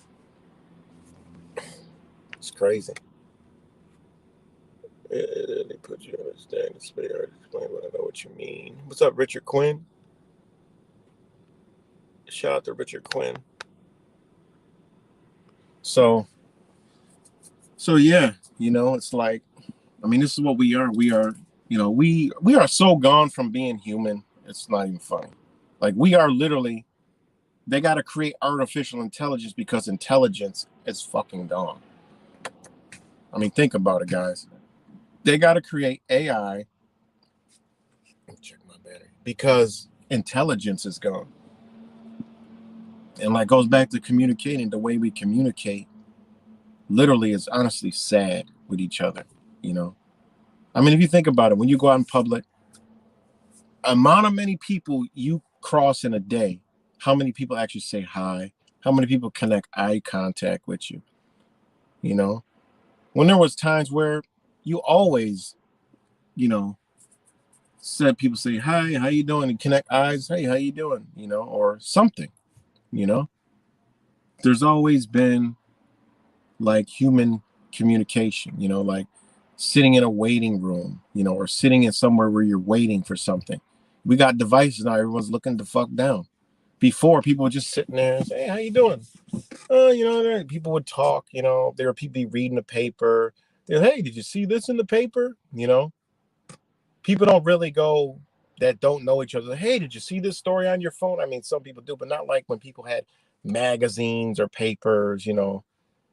it's crazy. They put you in a stand spirit. Explain what I know what you mean. What's up, Richard Quinn? Shout out to Richard Quinn. So yeah, it's like, I mean, this is what we are. We are, we are so gone from being human. It's not even funny. Like we are literally, they got to create artificial intelligence because intelligence is fucking gone. I mean, think about it, guys. They got to create AI. Check my battery. Because intelligence is gone. And like goes back to communicating, the way we communicate literally is honestly sad with each other, I mean, if you think about it, when you go out in public, amount of many people you cross in a day, how many people actually say hi? How many people connect eye contact with you? When there was times where you always, said people say, hi, how you doing? And connect eyes, hey, how you doing? Or something, There's always been like human communication, like sitting in a waiting room, or sitting in somewhere where you're waiting for something. We got devices now, everyone's looking the fuck down. Before, people were just sitting there and say, hey, how you doing? People would talk, there were people reading the paper. Hey, did you see this in the paper? People don't really go that don't know each other. Hey, did you see this story on your phone? I mean, some people do, but not like when people had magazines or papers,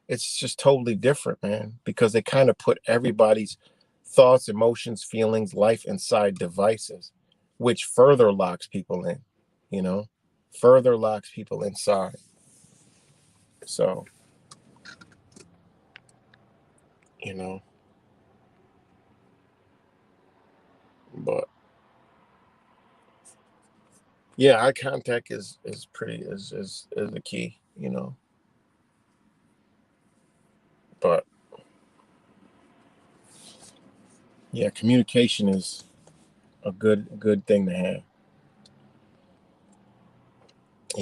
It's just totally different, man, because they kind of put everybody's thoughts, emotions, feelings, life inside devices, which further locks people in, further locks people inside. So, but yeah, eye contact is pretty is the key, but yeah, communication is a good thing to have.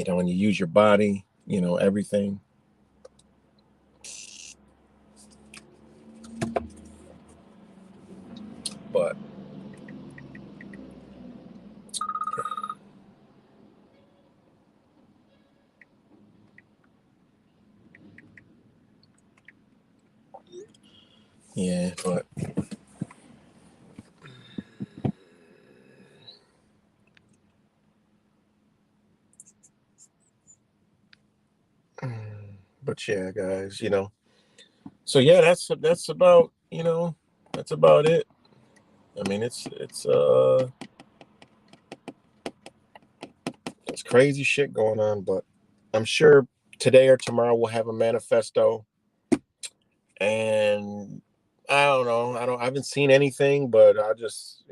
When you use your body, everything. But yeah, but yeah, guys, So yeah, that's about that's about it. I mean, it's crazy shit going on, but I'm sure today or tomorrow we'll have a manifesto. And I don't know. I haven't seen anything, but I just,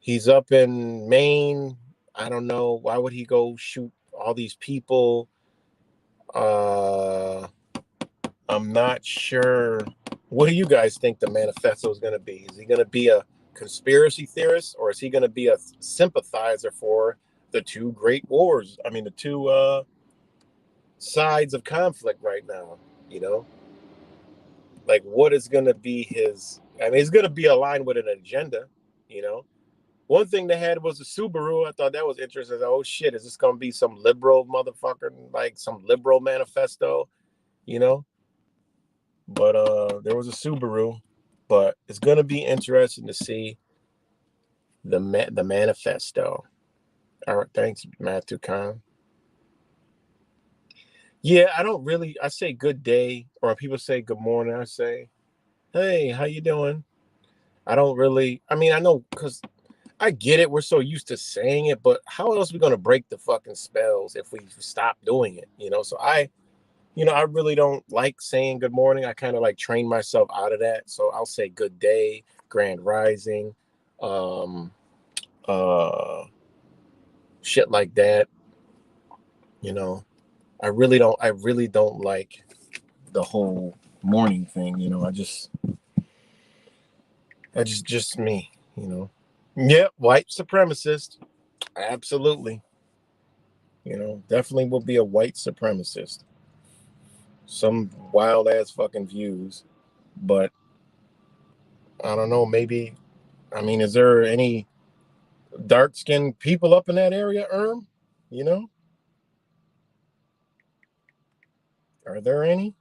he's up in Maine. I don't know. Why would he go shoot all these people? I'm not sure. What do you guys think the manifesto is going to be? Is he going to be a conspiracy theorist, or is he going to be a sympathizer for the two great wars? I mean, the two sides of conflict right now, Like, what is going to be his... I mean, it's going to be aligned with an agenda, One thing they had was a Subaru. I thought that was interesting. Oh, shit, is this going to be some liberal motherfucker, like some liberal manifesto, But there was a Subaru. But it's going to be interesting to see the manifesto. All right, thanks, Matthew Khan. Yeah, I say good day, or when people say good morning, I say, hey, how you doing? I don't really, I mean, I know, because I get it. We're so used to saying it, but how else are we going to break the fucking spells if we stop doing it? So I I really don't like saying good morning. I kind of like train myself out of that. So I'll say good day, grand rising, um, shit like that. I really don't like the whole morning thing. Just me, Yeah, white supremacist. Absolutely. Definitely will be a white supremacist. Some wild ass fucking views, but I don't know. Maybe, is there any dark skinned people up in that area, Erm? You know, are there any?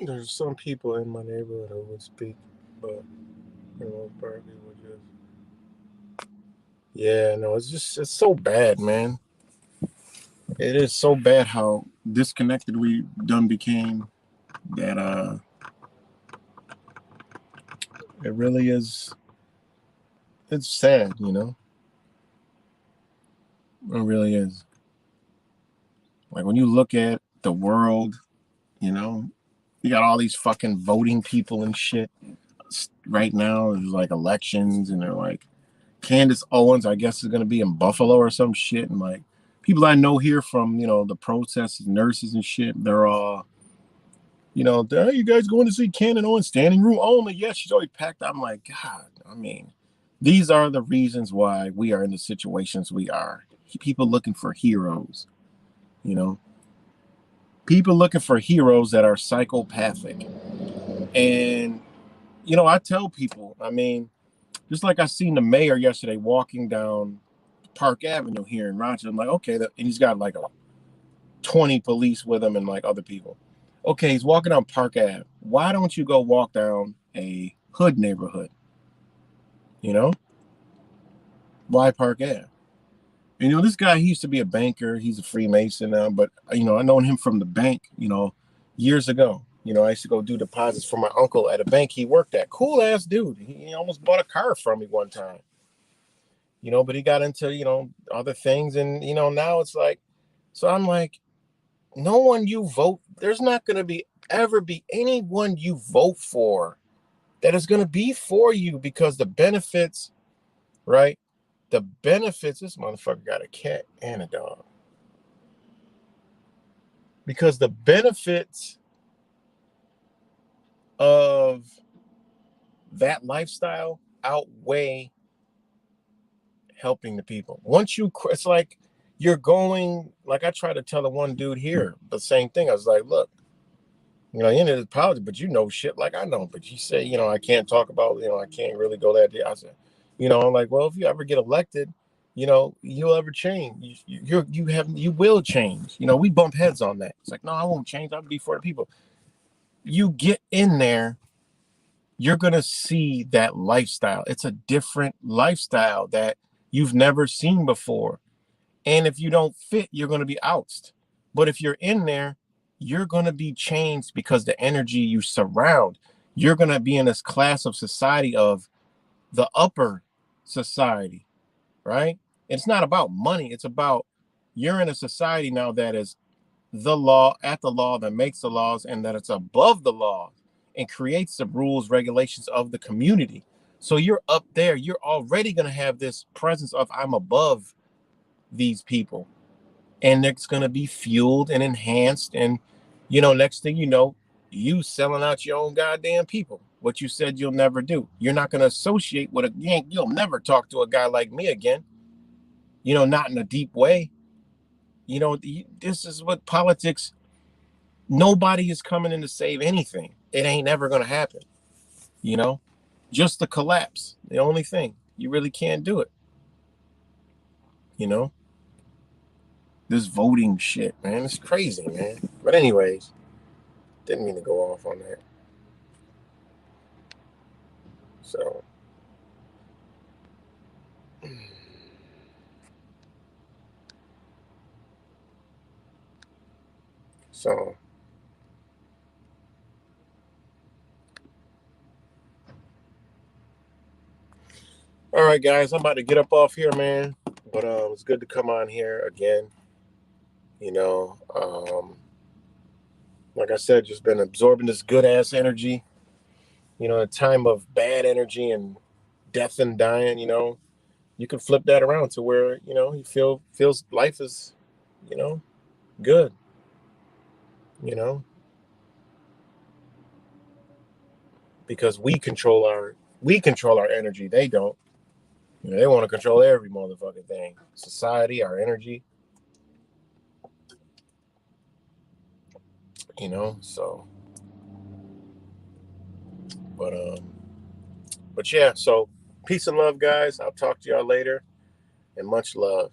There's some people in my neighborhood who would speak, but most part people just. Yeah, no, it's so bad, man. It is so bad how disconnected we done became that it really is. It's sad, It really is. Like when you look at the world, you got all these fucking voting people and shit. Right now, there's like elections, and they're like Candace Owens, I guess, is gonna be in Buffalo or some shit, and like people I know here from the protests, nurses and shit, they're all, are you guys going to see Candace Owens standing room only? Yes, she's already packed. I'm like, God, these are the reasons why we are in the situations we are. People looking for heroes, you know, people looking for heroes that are psychopathic. And, I tell people, just like I seen the mayor yesterday walking down Park Avenue here in Rochester. I'm like, okay, and he's got like 20 police with him and like other people. Okay, he's walking down Park Ave. Why don't you go walk down a hood neighborhood? Why Park Ave? This guy, he used to be a banker. He's a Freemason now, but I known him from the bank, years ago. I used to go do deposits for my uncle at a bank he worked at. Cool ass dude. He almost bought a car from me one time. But he got into, other things, and now it's like, so I'm like, no one you vote, there's not going to ever be anyone you vote for that is going to be for you, because the benefits, right? The benefits, this motherfucker got a cat and a dog. Because the benefits of that lifestyle outweigh helping the people. It's like you're going, like I try to tell the one dude here, the same thing. I was like, look, you ended the politics, but shit like I know. But you say, I can't talk about, I can't really go that deep. I said, I'm like, well, if you ever get elected, you'll ever change. You will change. We bump heads on that. It's like, no, I won't change. I'll be for the people. You get in there, you're gonna see that lifestyle. It's a different lifestyle that you've never seen before. And if you don't fit, you're gonna be ousted. But if you're in there, you're going to be changed, because the energy you surround, you're going to be in this class of society of the upper society, right? It's not about money. It's about, you're in a society now that is the law, at the law, that makes the laws, and that it's above the law and creates the rules, regulations of the community. So you're up there. You're already going to have this presence of, I'm above these people. And it's going to be fueled and enhanced. And, next thing you know, you selling out your own goddamn people, what you said you'll never do. You're not going to associate with a Yank. You'll never talk to a guy like me again, not in a deep way. This is what politics, nobody is coming in to save anything. It ain't never going to happen, just the collapse. The only thing, you really can't do it. You know, this voting shit, man, it's crazy, man. But anyways, didn't mean to go off on that. So all right, guys, I'm about to get up off here, man. But it's good to come on here again. You know, like I said, just been absorbing this good ass energy. You know, a time of bad energy and death and dying. You know, you can flip that around to where you feels life is, good. You know, because we control our energy. They don't. They want to control every motherfucking thing. Society, our energy. So, but yeah, so peace and love, guys. I'll talk to y'all later, and much love.